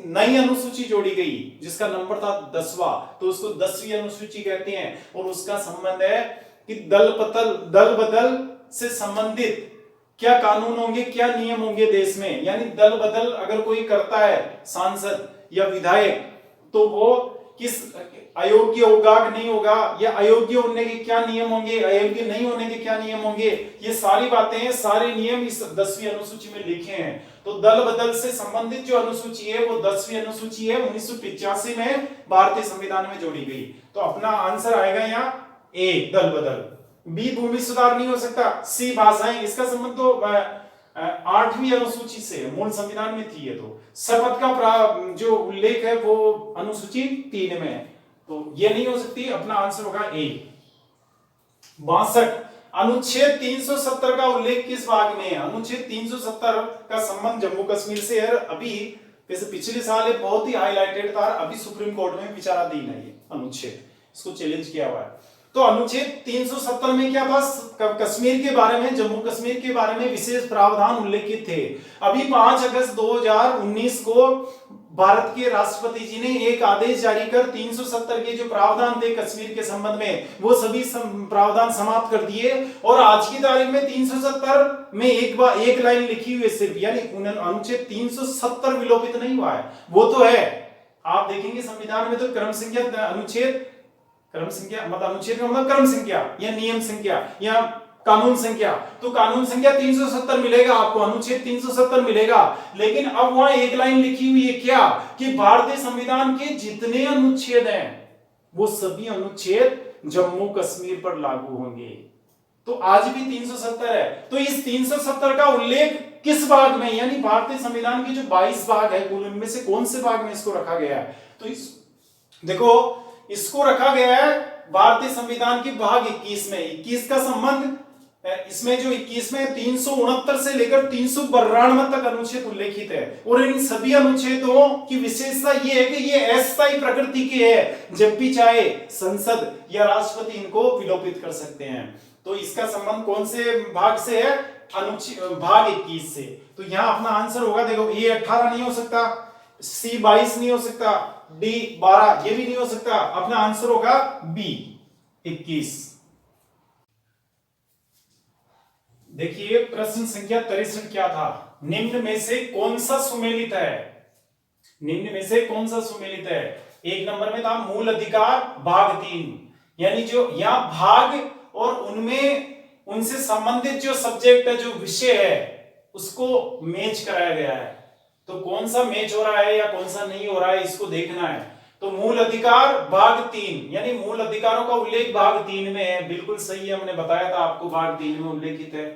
नई अनुसूची जोड़ी गई जिसका नंबर था 10वां, तो उसको 10वीं अनुसूची कहते हैं। और उसका संबंध है कि दल बदल से संबंधित क्या कानून होंगे, क्या नियम होंगे देश में। यानी दल बदल अगर कोई करता है, सांसद या विधायक, तो वो किस अयोग्य होगा कि नहीं होगा, या अयोग्य होने के क्या नियम होंगे, अयोग्य नहीं होने के क्या नियम होंगे, ये सारी बातें, सारे नियम इस 10वीं अनुसूची में लिखे हैं। तो दल बदल से संबंधित जो अनुसूची है वो 10वीं अनुसूची है, 1985 में भारतीय संविधान में जोड़ी गई। तो अपना आंसर आएगा यहाँ ए, दल बदल। बी, भूमि सुधार नहीं हो सकता। सी, भाषाएं, इसका संबंध तो 8वीं अनुसूची से, मूल संविधान में थी ये। तो शपथ का जो उल्लेख है वो अनुसूची 3 में है, तो ये नहीं हो सकती, अपना आंसर होगा ए। 62, अनुच्छेद 370 का उल्लेख किस भाग में है? अनुच्छेद 370 का संबंध जम्मू कश्मीर से है। अभी वैसे पिछले साल ये बहुत ही हाईलाइटेड था, अभी सुप्रीम कोर्ट में विचाराधीन है ये अनुच्छेद, इसको चैलेंज किया हुआ है। तो अनुच्छेद 370 में क्या था? कश्मीर के बारे में, जम्मू कश्मीर के बारे में विशेष प्रावधान उल्लेखित थे। अभी 5 अगस्त 2019 को भारत के राष्ट्रपति जी ने एक आदेश जारी कर 370 के जो प्रावधान थे कश्मीर के संबंध में, वो सभी प्रावधान समाप्त कर दिए। और आज की तारीख में 370 में एक लाइन लिखी हुई है सिर्फ, यानी अनुच्छेद 370 विलोपित नहीं हुआ है, वो तो है। आप देखेंगे संविधान में तो क्रम संख्या, अनुच्छेद क्रम संख्या मतलब अनुच्छेद का मतलब क्रम संख्या या नियम संख्या या कानून संख्या, तो कानून संख्या 370 मिलेगा आपको, अनुच्छेद 370 मिलेगा। लेकिन अब वहां एक लाइन लिखी हुई है क्या, कि भारतीय संविधान के जितने अनुच्छेद हैं वो सभी अनुच्छेद जम्मू कश्मीर पर लागू होंगे। तो आज भी 370 है। तो इस 370 का उल्लेख किस भाग में, यानी भारतीय संविधान के जो 22 भाग है कुल, उनमें से कौन से भाग में इसको रखा गया है? तो देखो, इसको रखा गया है भारतीय संविधान के भाग 21 में। 21 का संबंध, इसमें जो 21 में 369 से लेकर 392 तक अनुच्छेद उल्लेखित है। और इन सभी अनुच्छेदों की विशेषता ये है कि ये अस्थायी प्रकृति की है, जब भी चाहे संसद या राष्ट्रपति इनको विलोपित कर सकते हैं। तो इसका संबंध कौन से भाग से है? अनुच्छेद भाग 21 से। तो यहां अपना आंसर होगा, देखो, ए 18 नहीं हो सकता, सी 22 नहीं हो सकता, डी 12 ये भी नहीं हो सकता, अपना आंसर होगा बी 21। देखिए प्रश्न संख्या 63 क्या था? निम्न में से कौन सा सुमेलित है? निम्न में से कौन सा सुमेलित है? एक नंबर में था मूल अधिकार भाग 3, यानी जो यहां भाग और उनमें उनसे संबंधित जो सब्जेक्ट है, जो विषय है, उसको मैच कराया गया है। तो कौन सा मैच हो रहा है या कौन सा नहीं हो रहा है, इसको देखना है। तो मूल अधिकार भाग 3, यानी मूल अधिकारों का उल्लेख भाग 3 में है, बिल्कुल सही है, हमने बताया था आपको, भाग 3 में उल्लेखित है।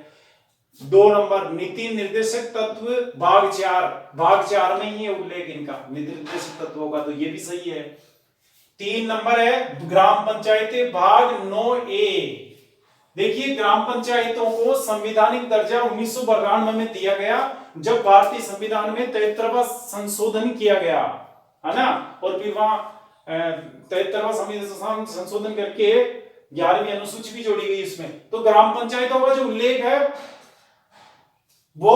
2 नंबर नीति निर्देशक तत्व भाग 4, भाग 4 में ही है उल्लेख इनका, नीति निर्देशक तत्वों का, तो ये भी सही है। 3 नंबर है ग्राम पंचायतें भाग 9A, देखिए ग्राम पंचायतों को संवैधानिक दर्जा 1992 में दिया गया, जब भारतीय संविधान में 73वां संशोधन किया गया, है ना। और फिर वहां 73वां संविधान संशोधन करके 11वीं अनुसूची भी जोड़ी गई इसमें। तो ग्राम पंचायतों का जो उल्लेख है वो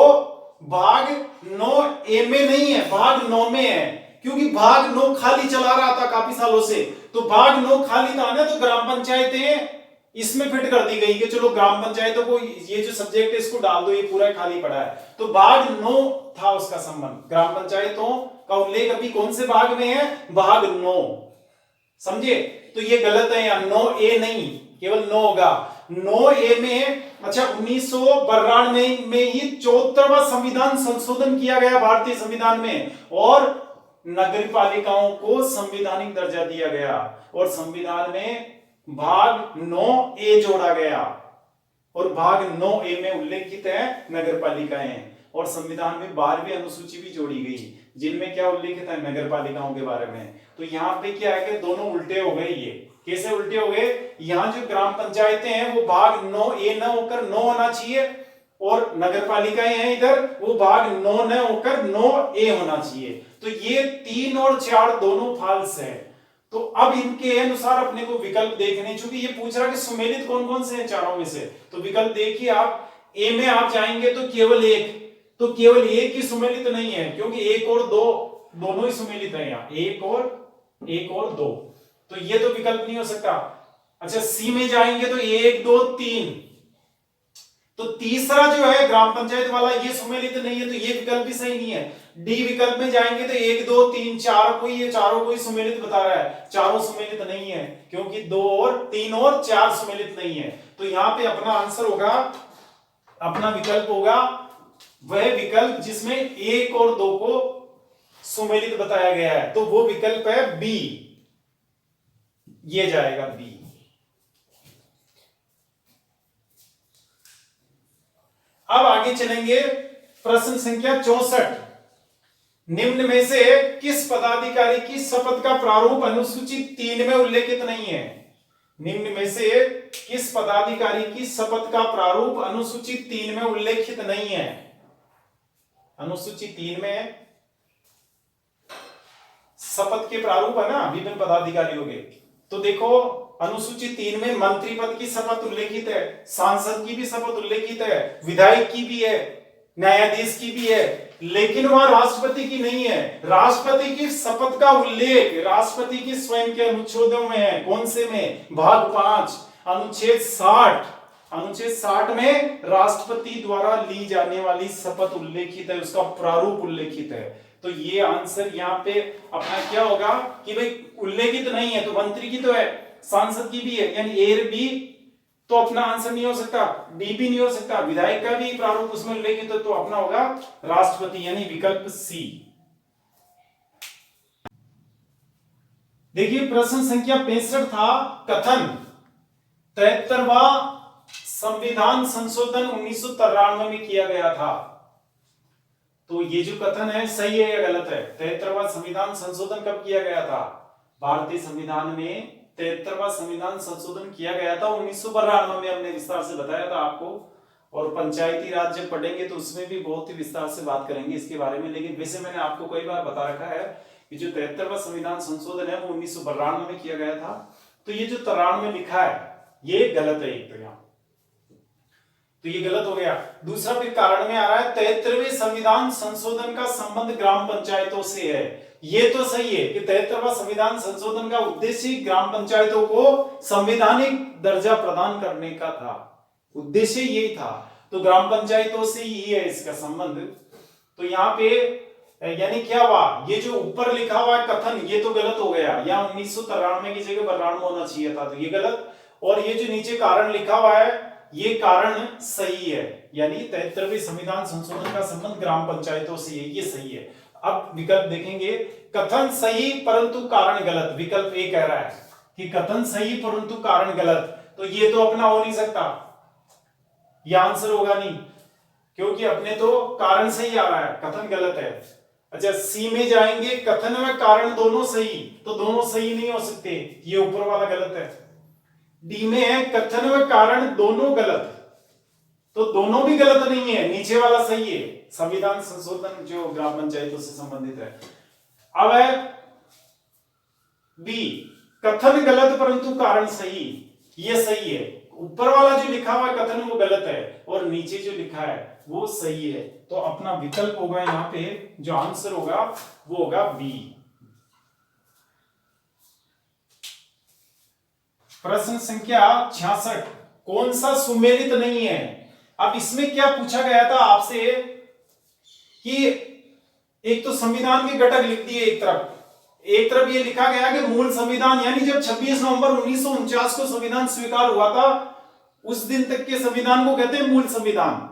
भाग 9A में नहीं है, भाग 9 में है, क्योंकि भाग 9 खाली चला रहा था काफी सालों से। तो भाग 9 खाली था ना, तो ग्राम पंचायतें इसमें फिट कर दी गई कि चलो ग्राम पंचायतों को ये जो सब्जेक्ट है इसको डाल दो, ये पूरा खाली पड़ा है। तो भाग 9 था उसका संबंध। ग्राम पंचायतों का उल्लेख अभी कौन से भाग में है? भाग 9, समझे। तो ये गलत है, यहाँ 9A नहीं, केवल 9 होगा। 9A में अच्छा 1992 में ही 74वां संविधान संशोधन किया गया भारतीय संविधान में, और नगर पालिकाओं को संवैधानिक दर्जा दिया गया, और संविधान में भाग 9A जोड़ा गया, और भाग 9A में उल्लेखित है नगर पालिकाएं, और संविधान में 12वीं अनुसूची भी जोड़ी गई, जिनमें क्या उल्लेखित है? नगर पालिकाओं के बारे में। तो यहाँ पे क्या है कि दोनों उल्टे हो गए। ये कैसे उल्टे हो गए? यहाँ जो ग्राम पंचायतें हैं वो भाग 9A न होकर 9 होना चाहिए, और नगर पालिकाएं हैं इधर वो भाग 9 न होकर 9A होना चाहिए। तो ये 3 और 4 दोनों फाल्स है। तो अब इनके अनुसार अपने को विकल्प देखने, चूंकि ये पूछ रहा कि सुमेलित कौन कौन से हैं चारों में से, तो विकल्प देखिए आप। ए में आप जाएंगे तो केवल एक, तो केवल एक ही सुमेलित नहीं है, क्योंकि 1 और 2 दोनों ही सुमेलित है यहाँ, 1 और 2, तो ये तो विकल्प नहीं हो सकता। अच्छा सी में जाएंगे तो 1 2 3, तो तीसरा जो है ग्राम पंचायत वाला ये सुमेलित नहीं है, तो ये विकल्प भी सही नहीं है। डी विकल्प में जाएंगे तो 1 2 3 4 को, ये चारों को ही सुमेलित बता रहा है, चारों सुमेलित नहीं है, क्योंकि 2 और 3 और 4 सुमेलित नहीं है। तो यहां पे अपना आंसर होगा, अपना विकल्प होगा वह विकल्प जिसमें 1 और 2 को सुमेलित बताया गया है, तो वो विकल्प है बी, ये जाएगा बी। अब आगे चलेंगे, प्रश्न संख्या 64। निम्न में से किस पदाधिकारी की शपथ का प्रारूप अनुसूची 3 में उल्लेखित नहीं है? निम्न में से किस पदाधिकारी की शपथ का प्रारूप अनुसूची 3 में उल्लेखित नहीं है? अनुसूची 3 में शपथ के प्रारूप है ना विभिन्न पदाधिकारियों के। तो देखो अनुसूची 3 में मंत्री पद की शपथ उल्लेखित है, सांसद की भी शपथ उल्लेखित है, विधायक की भी है, न्यायाधीश की भी है, लेकिन वहां राष्ट्रपति की नहीं है। राष्ट्रपति की शपथ का उल्लेख राष्ट्रपति की स्वयं के अनुच्छेदों में है। कौन से में? भाग 5 अनुच्छेद 60। अनुच्छेद 60 में राष्ट्रपति द्वारा ली जाने वाली शपथ उल्लेखित है, उसका प्रारूप उल्लेखित है। तो ये आंसर यहाँ पे अपना क्या होगा कि भाई उल्लेखित नहीं है, तो मंत्री की तो है, सांसद की भी है, यानी ए बी, तो अपना आंसर नहीं हो सकता, डी भी नहीं हो सकता, विधायक का भी प्रारूप उसमें उल्लेखित है, तो अपना होगा राष्ट्रपति, यानी विकल्प सी। देखिए प्रश्न संख्या 65 था, कथन 73वां संविधान संशोधन 1993 में किया गया था। तो ये जो कथन है सही है या गलत है? 73वां संविधान संशोधन कब किया गया था? भारतीय संविधान में 73वां संविधान संशोधन किया गया था 1992 में, हमने विस्तार से बताया था आपको, और पंचायती राज जब पढ़ेंगे तो उसमें भी बहुत ही विस्तार से बात करेंगे इसके बारे में। लेकिन वैसे मैंने आपको कई बार बता रखा है कि जो 73वां संविधान संशोधन है वो 1992 में किया गया था। तो ये जो 93 में लिखा है ये गलत है, एक तो यहाँ, तो ये गलत हो गया। दूसरा फिर कारण में आ रहा है 73वें संविधान संशोधन का संबंध ग्राम पंचायतों से है। ये तो सही है कि 73वां संविधान संशोधन का उद्देश्य ग्राम पंचायतों को संवैधानिक दर्जा प्रदान करने का था, उद्देश्य यही था। तो ग्राम पंचायतों से ही है इसका संबंध। तो यहाँ पे यानी क्या हुआ, ये जो ऊपर लिखा हुआ है कथन ये तो गलत हो गया, यहाँ 1993 की जगह 92 होना चाहिए था, तो ये गलत। और ये जो नीचे कारण लिखा हुआ है ये कारण सही है, यानी 73वें संविधान संशोधन का संबंध ग्राम पंचायतों से है, ये सही है। अब विकल्प देखेंगे, कथन सही परंतु कारण गलत। विकल्प ए कह रहा है कि कथन सही परंतु कारण गलत, तो ये तो अपना हो नहीं सकता, यह आंसर होगा नहीं, क्योंकि अपने तो कारण सही आ रहा है, कथन गलत है। अच्छा सी में जाएंगे, कथन में कारण दोनों सही, तो दोनों सही नहीं हो सकते, ये ऊपर वाला गलत है। डी में है कथन व कारण दोनों गलत, तो दोनों भी गलत नहीं है, नीचे वाला सही है। संविधान संशोधन जो ग्राम पंचायतों से संबंधित है। अब है बी, कथन गलत परंतु कारण सही, ये सही है। ऊपर वाला जो लिखा हुआ है कथन वो गलत है और नीचे जो लिखा है वो सही है, तो अपना विकल्प होगा यहां पे जो आंसर होगा वो होगा बी। प्रश्न संख्या 66, कौन सा सुमेलित नहीं है। अब इसमें क्या पूछा गया था आपसे कि एक तो संविधान के घटक लिख दिए एक तरफ ये लिखा गया कि मूल संविधान, यानी जब 26 नवंबर 1949 को संविधान स्वीकार हुआ था उस दिन तक के संविधान को कहते हैं मूल संविधान।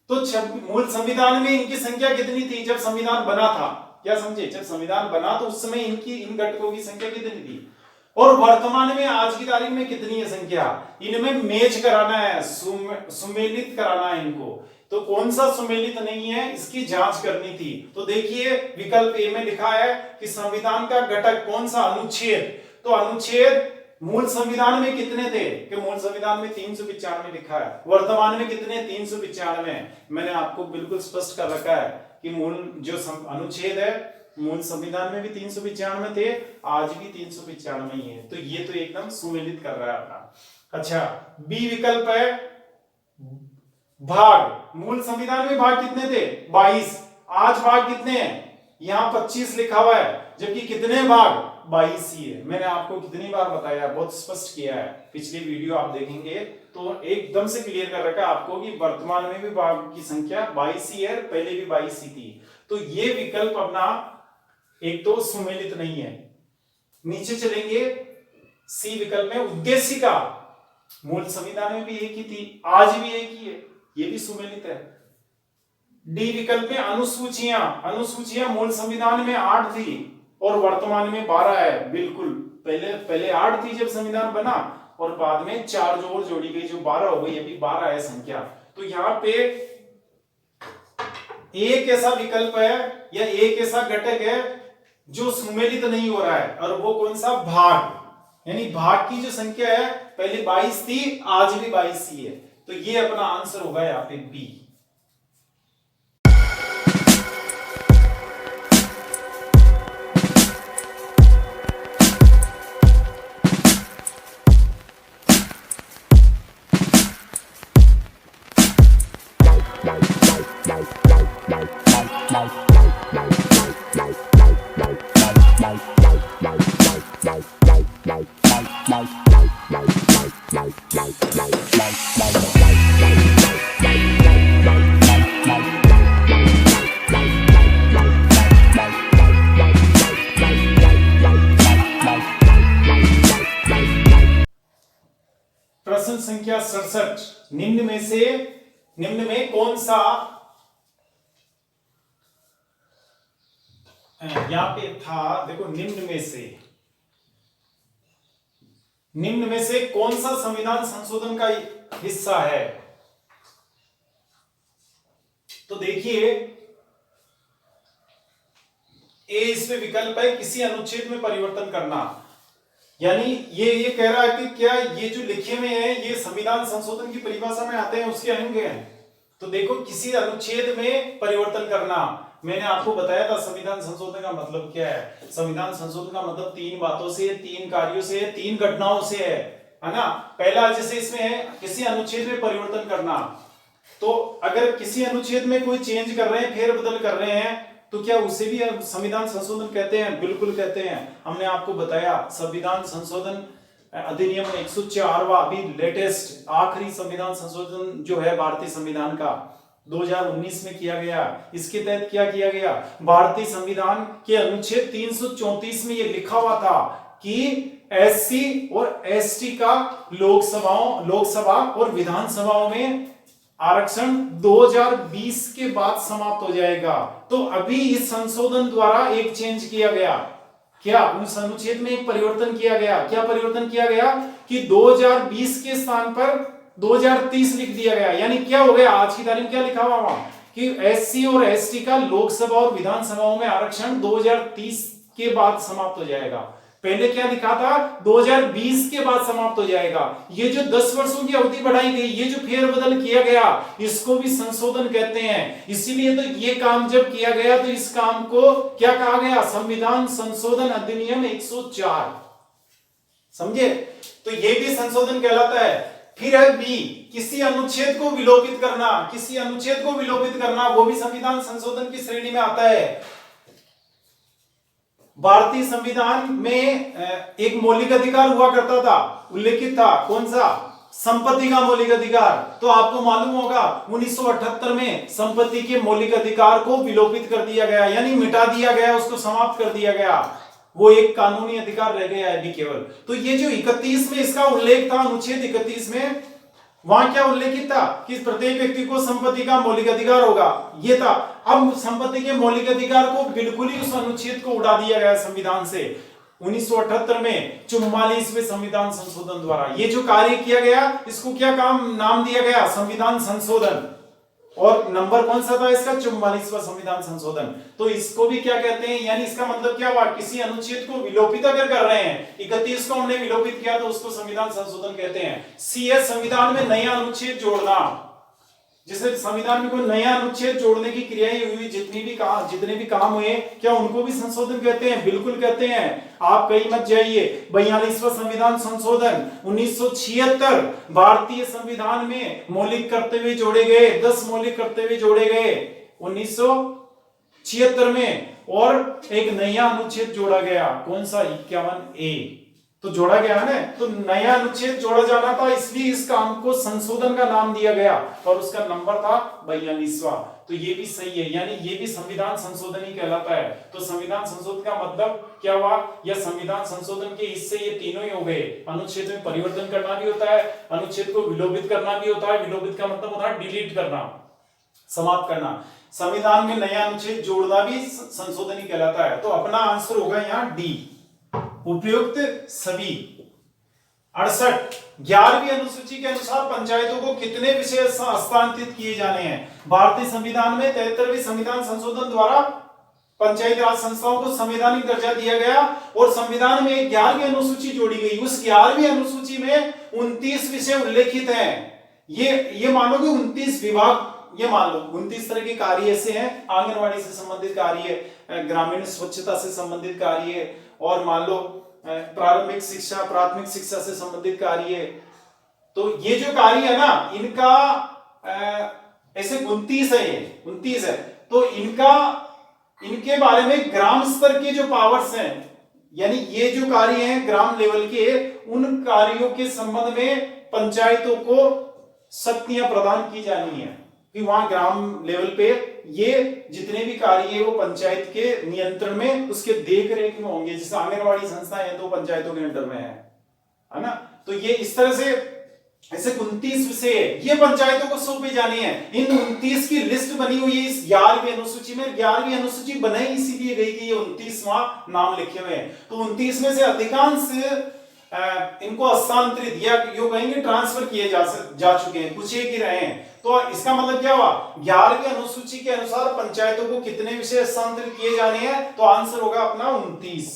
तो मूल संविधान में इनकी संख्या कितनी थी जब संविधान बना था, क्या समझे, जब संविधान बना तो उस समय इनकी इन घटकों की संख्या कितनी थी, और वर्तमान में आज की तारीख में कितनी है संख्या, इनमें मैच कराना है, सुमेलित कराना है इनको। तो कौन सा सुमेलित नहीं है इसकी जांच करनी थी। तो देखिए विकल्प ए में लिखा है कि संविधान का घटक कौन सा, अनुच्छेद, तो अनुच्छेद मूल संविधान में कितने थे कि मूल संविधान में 395 लिखा है, वर्तमान में कितने 395। मैंने आपको बिल्कुल स्पष्ट कर रखा है कि मूल जो अनुच्छेद है मूल संविधान में भी 395 थे, आज भी 395 ही है, तो ये तो एकदम सुमेलित कर रहा है अपना। अच्छा, बी विकल्प है भाग, मूल संविधान में भाग कितने थे 22, आज भाग कितने हैं, यहां 25 लिखा हुआ है, जबकि कितने भाग 22 ही है। मैंने आपको कितनी बार बताया, बहुत स्पष्ट किया है, पिछली वीडियो आप देखेंगे तो एकदम से क्लियर कर रखा है आपको कि वर्तमान में भी भाग की संख्या 22 ही है, पहले भी 22 ही थी। तो ये विकल्प अपना एक तो सुमेलित नहीं है। नीचे चलेंगे, सी विकल्प में उद्देशिका, मूल संविधान में भी एक ही थी, आज भी एक ही है, ये भी सुमेलित है। डी विकल्प में अनुसूचियां, अनुसूचियां मूल संविधान में 8 थी और वर्तमान में 12 है, बिल्कुल पहले 8 थी जब संविधान बना और बाद में 4 जो और जोड़ी गई जो 12 हो गई, ये भी 12 है संख्या। तो यहां पे एक ऐसा विकल्प है या एक ऐसा घटक है जो सुमेलित नहीं हो रहा है, और वो कौन सा, भाग, यानी भाग की जो संख्या है पहले 22 थी, आज भी 22 ही है, तो ये अपना आंसर होगा यहाँ पे बी। प्रश्न संख्या 67, निम्न में कौन सा, यहां पे था देखो, निम्न में से कौन सा संविधान संशोधन का हिस्सा है। तो देखिए ए इसमें विकल्प है किसी अनुच्छेद में परिवर्तन करना, यानी ये कह रहा है कि क्या ये जो लिखे में है ये संविधान संशोधन की परिभाषा में आते हैं, उसके अंग हैं। तो देखो किसी अनुच्छेद में परिवर्तन करना, मैंने आपको बताया था संविधान संशोधन का मतलब क्या है। संविधान संशोधन का मतलब 3 बातों से, 3 कार्यों से, 3 घटनाओं से है ना। पहला जैसे इसमें है किसी अनुच्छेद में परिवर्तन करना, तो अगर किसी अनुच्छेद में कोई चेंज कर रहे हैं, फेरबदल कर रहे हैं, तो क्या उसे भी संविधान संशोधन कहते हैं, बिल्कुल कहते हैं। हमने आपको बताया संविधान संशोधन अधिनियम 104वां अभी लेटेस्ट आखिरी संविधान संशोधन जो है भारतीय संविधान का 2019 में किया गया। इसके तहत क्या किया गया, भारतीय संविधान के अनुच्छेद 334 में यह लिखा हुआ था कि एससी और एसटी का लोकसभा और विधानसभाओं में आरक्षण 2020 के बाद समाप्त हो जाएगा। तो अभी इस संशोधन द्वारा एक चेंज किया गया, क्या उस अनुच्छेद में एक परिवर्तन किया गया, क्या परिवर्तन किया गया कि 2020 के स्थान पर 2030 लिख दिया गया। यानी क्या हो गया, आज की तारीख में क्या लिखा हुआ वहां कि एससी और एसटी का लोकसभा और विधानसभाओं में आरक्षण 2030 के बाद समाप्त हो जाएगा। पहले क्या लिखा था 2020 के बाद समाप्त हो जाएगा। ये जो 10 वर्षों की अवधि बढ़ाई गई, ये जो फेरबदल किया गया, इसको भी संशोधन कहते हैं। इसीलिए तो ये काम जब किया गया तो इस काम को क्या कहा गया, संविधान संशोधन अधिनियम 104। समझे? तो ये भी संशोधन कहलाता है। फिर है बी, किसी अनुच्छेद को विलोपित करना। किसी अनुच्छेद को विलोपित करना वो भी संविधान संशोधन की श्रेणी में आता है। भारतीय संविधान में एक मौलिक अधिकार हुआ करता था, उल्लेखित था, कौन सा, संपत्ति का मौलिक अधिकार। तो आपको मालूम होगा 1978 में संपत्ति के मौलिक अधिकार को विलोपित कर दिया गया, यानी मिटा दिया गया, उसको समाप्त कर दिया गया। वो एक कानूनी अधिकार रह गया है अभी केवल। तो ये जो 31 में इसका उल्लेख था, अनुच्छेद 31 में, वहां क्या उल्लेखित था कि प्रत्येक व्यक्ति को संपत्ति का मौलिक अधिकार होगा, ये था। अब संपत्ति के मौलिक अधिकार को बिल्कुल ही उस अनुच्छेद को उड़ा दिया गया संविधान से 1978 में 44वें संविधान संशोधन द्वारा। ये जो कार्य किया गया इसको क्या नाम दिया गया, संविधान संशोधन। और नंबर कौन सा था इसका, 44वां संविधान संशोधन। तो इसको भी क्या कहते हैं, यानी इसका मतलब क्या हुआ, किसी अनुच्छेद को विलोपित अगर कर रहे हैं, 31 को हमने विलोपित किया तो उसको संविधान संशोधन कहते हैं। सी है संविधान में नया अनुच्छेद जोड़ना। जैसे संविधान में कोई नया अनुच्छेद जोड़ने की क्रियाएं हुई, जितने भी काम हुए, क्या उनको भी संशोधन कहते हैं? बिल्कुल कहते हैं। आप कहीं मत जाइए। 42वां संविधान संशोधन 1976 भारतीय संविधान में मौलिक कर्तव्य जोड़े गए, 10 मौलिक कर्तव्य जोड़े गए 1976 में, और एक नया अनुच्छेद जोड़ा गया, कौन सा, 51A तो जोड़ा गया है ना। तो नया अनुच्छेद जोड़ा जाना था, इसलिए इस काम को संशोधन का नाम दिया गया, और उसका नंबर था 42वां। तो ये भी सही है, यानी ये भी संविधान संशोधन ही कहलाता है। तो संविधान संशोधन का मतलब क्या हुआ, या संविधान संशोधन के हिस्से ये तीनों ही हो गए। अनुच्छेद में परिवर्तन करना भी होता है, अनुच्छेद को विलोपित करना भी होता है। विलोपित का मतलब होता है डिलीट करना, समाप्त करना। संविधान में नया अनुच्छेद जोड़ना भी संशोधन ही कहलाता है। तो अपना आंसर होगा यहाँ डी, उपयुक्त सभी। 68 11वीं अनुसूची के अनुसार पंचायतों को कितने विषय हस्तांतरित किए जाने हैं। भारतीय संविधान में 73वें संविधान संशोधन द्वारा पंचायती राज संस्थाओं को संवैधानिक दर्जा दिया गया, और संविधान में 11वीं अनुसूची जोड़ी गई। उस 11वीं अनुसूची में 29 विषय उल्लेखित हैं। ये मानो कि 29 विभाग, ये मान लो 29 तरह के कार्य ऐसे हैं, आंगनवाड़ी से संबंधित कार्य, ग्रामीण स्वच्छता से संबंधित कार्य, और मान लो प्रारंभिक शिक्षा, प्राथमिक शिक्षा से संबंधित कार्य। तो ये जो कार्य है ना, इनका ऐसे 29 है, ये 29 है। तो इनके बारे में ग्राम स्तर के जो पावर्स हैं, यानी ये जो कार्य हैं ग्राम लेवल के, उन कार्यों के संबंध में पंचायतों को शक्तियां प्रदान की जानी है कि वहां ग्राम लेवल पे ये जितने भी कार्य है वो पंचायत के नियंत्रण में, उसके देख रेख में होंगे। जैसे आंगनवाड़ी संस्था है तो पंचायतों के अंडर में है ना। तो ये इस तरह से ऐसे 29 विषय ये पंचायतों को सौंपे जाने हैं। इन 29 की लिस्ट बनी हुई है इस 11वीं अनुसूची में। 11वीं अनुसूची बनाई इसीलिए गई कि ये 29वां नाम लिखे हुए हैं। तो 29 में से अधिकांश इनको हस्तांतरित या यो कहेंगे ट्रांसफर किए जा चुके हैं, कुछ एक ही रहे हैं। तो इसका मतलब क्या हुआ, 11वीं अनुसूची के अनुसार पंचायतों को कितने विषय हस्तांतरित किए जाने हैं, तो आंसर होगा अपना 29।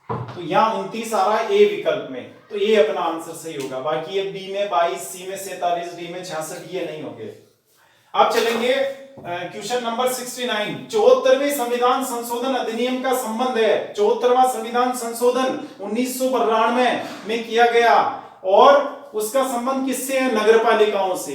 तो यहाँ 29 आ रहा है ए विकल्प में, तो ये अपना आंसर सही होगा। बाकी ये बी में 22, सी में 47, डी में 66, ये नहीं होंगे। अब चलेंगे क्वेश्चन नंबर 69। 74वें संविधान संशोधन अधिनियम का संबंध है। 74वां संविधान संशोधन 1992 में किया गया, और उसका संबंध किससे है, नगर पालिकाओं से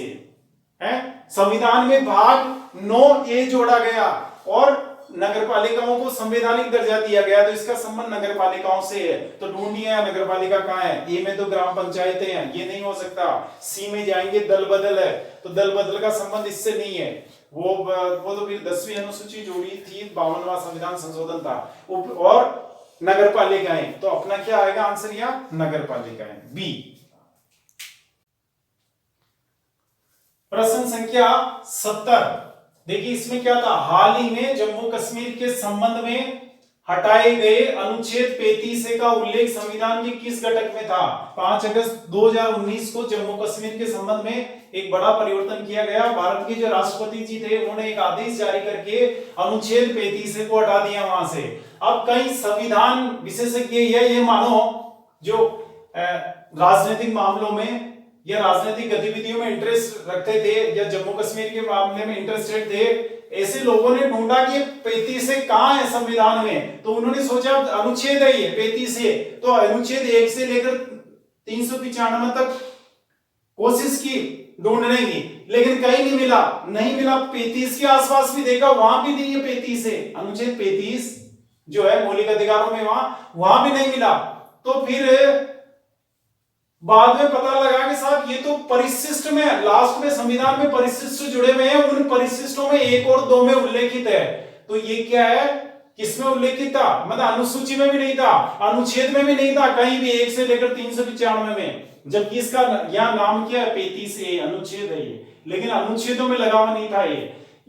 है। संविधान में भाग 9A जोड़ा गया, और नगर पालिकाओं को संवैधानिक दर्जा दिया गया, तो इसका संबंध नगर पालिकाओं से है। तो ढूंढिए नगर पालिका कहाँ है। ए में तो ग्राम पंचायतें हैं, ये नहीं हो सकता। सी में जाएंगे दल बदल है, तो दल बदल का संबंध इससे नहीं है। वो तो फिर 10वीं अनुसूची जोड़ी थी, 52वां संविधान संशोधन था। और नगर पालिकाएं, तो अपना क्या आएगा आंसर यहाँ, नगर पालिकाएं, बी। प्रश्न संख्या 70। देखिए इसमें क्या था, हाल ही में जम्मू कश्मीर के संबंध में हटाए गए अनुच्छेद 35 का उल्लेख संविधान के किस घटक में था? 5 अगस्त 2019 को जम्मू कश्मीर के संबंध में एक बड़ा परिवर्तन किया गया। भारत के जो राष्ट्रपति जी थे उन्होंने एक आदेश जारी करके अनुच्छेद 35 को हटा दिया वहां से। अब कई संविधान विशेषज्ञ ये मानो जो राजनीतिक मामलों में या राजनीतिक गतिविधियों में इंटरेस्ट रखते थे या जम्मू कश्मीर के मामले में इंटरेस्टेड थे, ऐसे लोगों ने ढूंढा कि 35 कहां है संविधान में, तो उन्होंने सोचा अनुच्छेद है ये 35 है, तो अनुच्छेद 1 से लेकर 395 तक कोशिश की ढूंढने की, लेकिन कहीं नहीं मिला। 35 के आसपास भी देखा, वहां भी नहीं है 35 है, अनुच्छेद 35 जो है मौलिक अधिकारों में वहां भी नहीं मिला। तो फिर बाद में पता लगा कि साहब ये तो परिशिष्ट में, लास्ट में संविधान में परिशिष्ट जुड़े हुए हैं, उन परिशिष्टों में 1 और 2 में उल्लेखित है। तो ये क्या है, किसमें उल्लेखित था? मतलब अनुसूची में भी नहीं था, अनुच्छेद में भी नहीं था, कहीं भी 1 से लेकर 395 में, जबकि इसका यहां नाम क्या है 35 अनुच्छेद है ये, लेकिन अनुच्छेदों में लगा हुआ नहीं था।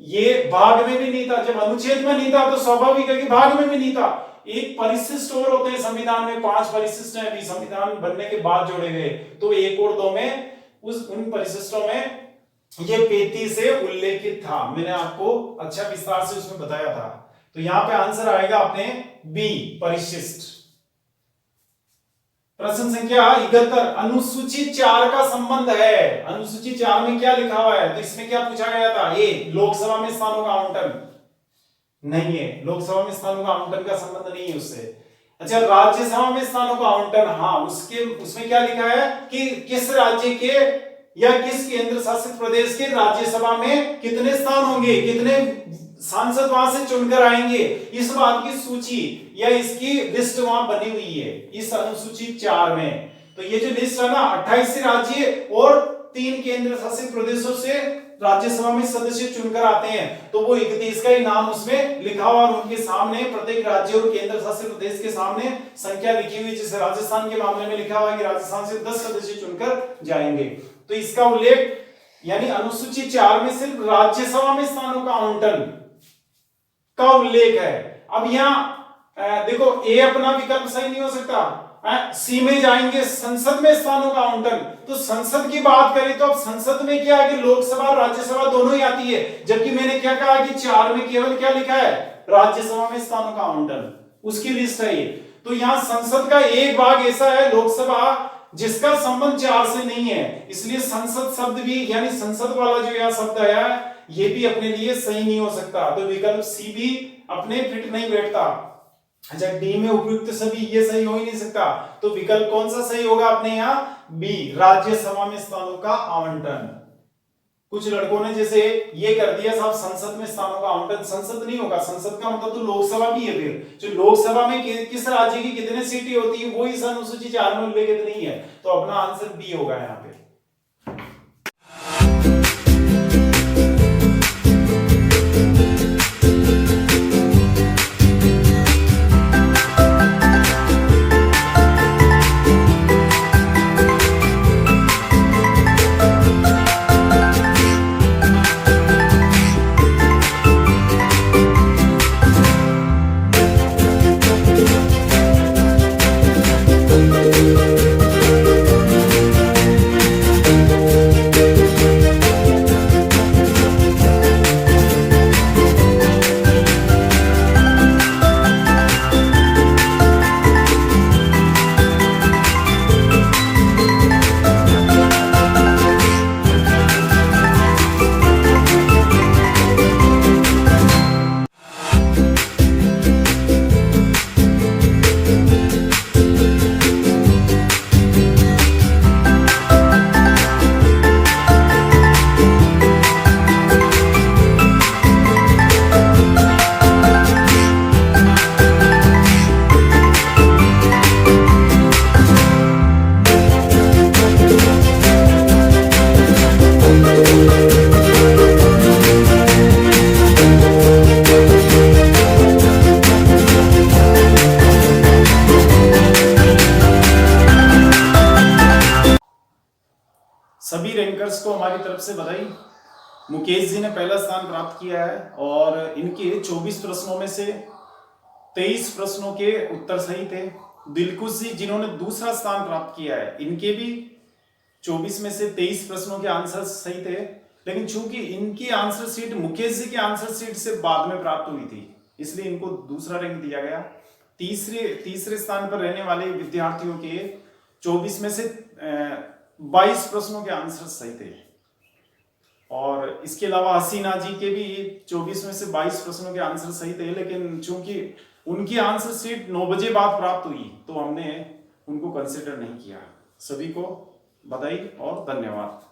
ये भाग में भी नहीं था। जब अनुच्छेद में नहीं था तो स्वाभाविक है कि भाग में भी नहीं था। एक परिशिष्ट और होते हैं संविधान में, 5 परिशिष्ट हैं अभी संविधान बनने के बाद जोड़े गए, तो 1 और 2 में उन परिशिष्टों में ये 35 से उल्लेखित था। मैंने आपको अच्छा विस्तार से उसमें बताया था। तो यहां पे आंसर आएगा अपने बी, परिशिष्ट। प्रश्न संख्या 71, अनुसूची 4 का संबंध है। अनुसूची 4 में क्या लिखा हुआ है? तो इसमें क्या पूछा गया था? ए, लोकसभा में स्थानों का आवंटन नहीं है, लोकसभा में स्थानों का आवंटन का संबंध नहीं है उससे। अच्छा, राज्यसभा में स्थानों का आवंटन, हाँ, उसमें क्या लिखा है कि किस राज्य के या किस केंद्र शासित प्रदेश के राज्यसभा में कितने स्थान होंगे, कितने सांसद वहां से चुनकर आएंगे, इस बात की सूची या इसकी लिस्ट वहां बनी हुई है इस अनुसूची 4 में। तो ये जो लिस्ट है ना, 28 राज्य और 3 केंद्र शासित प्रदेशों से राज्यसभा में सदस्य चुनकर आते हैं, तो वो 31 का ही नाम उसमें लिखा हुआ और उनके सामने प्रत्येक राज्य और केंद्र शासित प्रदेश के सामने संख्या लिखी हुई। जैसे राजस्थान के मामले में लिखा हुआ है कि राजस्थान से 10 सदस्य चुनकर जाएंगे। तो इसका उल्लेख यानी अनुसूची 4 में सिर्फ राज्यसभा में स्थानों का आवंटन का उल्लेख है। अब यहाँ देखो, ए अपना विकल्प सही नहीं हो सकता, सी में जाएंगे संसद में स्थानों का आवंटन। तो संसद की बात करें तो अब संसद में क्या है कि लोकसभा राज्यसभा दोनों ही आती है, जबकि मैंने क्या कहा कि 4 में केवल क्या लिखा है, राज्यसभा में स्थानों का आवंटन, उसकी लिस्ट है ये। तो यहाँ संसद का एक भाग ऐसा है, लोकसभा, जिसका संबंध 4 से नहीं है, इसलिए संसद शब्द भी यानी संसद वाला जो यहाँ शब्द है ये भी अपने लिए सही नहीं हो सकता। तो विकल्प सी भी अपने फिट नहीं बैठता। अच्छा, डी में उपयुक्त सभी, ये सही हो ही नहीं सकता। तो विकल्प कौन सा सही होगा अपने यहाँ? बी, राज्यसभा में स्थानों का आवंटन। कुछ लड़कों ने जैसे ये कर दिया साहब संसद में स्थानों का आवंटन, संसद नहीं होगा, संसद का मतलब तो लोकसभा भी है। फिर जो लोकसभा में किस राज्य की कितने सीटें होती है वो इस अनुसूची 4 में उल्लेखित नहीं है। तो अपना आंसर बी होगा यहाँ पे। सभी रैंकर्स को हमारी तरफ से बधाई। मुकेश जी ने पहला स्थान प्राप्त किया है और इनके 24 प्रश्नों में से 23 प्रश्नों के उत्तर सही थे। दिलकुश जी जिन्होंने दूसरा स्थान प्राप्त किया है, इनके भी 24 में से 23 प्रश्नों के आंसर सही थे, लेकिन चूंकि इनकी आंसर शीट मुकेश जी की आंसर शीट से बाद में प्राप्त हुई थी, इसलिए इनको दूसरा रैंक दिया गया। तीसरे स्थान पर रहने वाले विद्यार्थियों के 24 में से 22 प्रश्नों के आंसर सही थे। और इसके अलावा हसीना जी के भी 24 में से 22 प्रश्नों के आंसर सही थे, लेकिन चूंकि उनकी आंसर शीट 9 बजे बाद प्राप्त हुई तो हमने उनको कंसिडर नहीं किया। सभी को बधाई और धन्यवाद।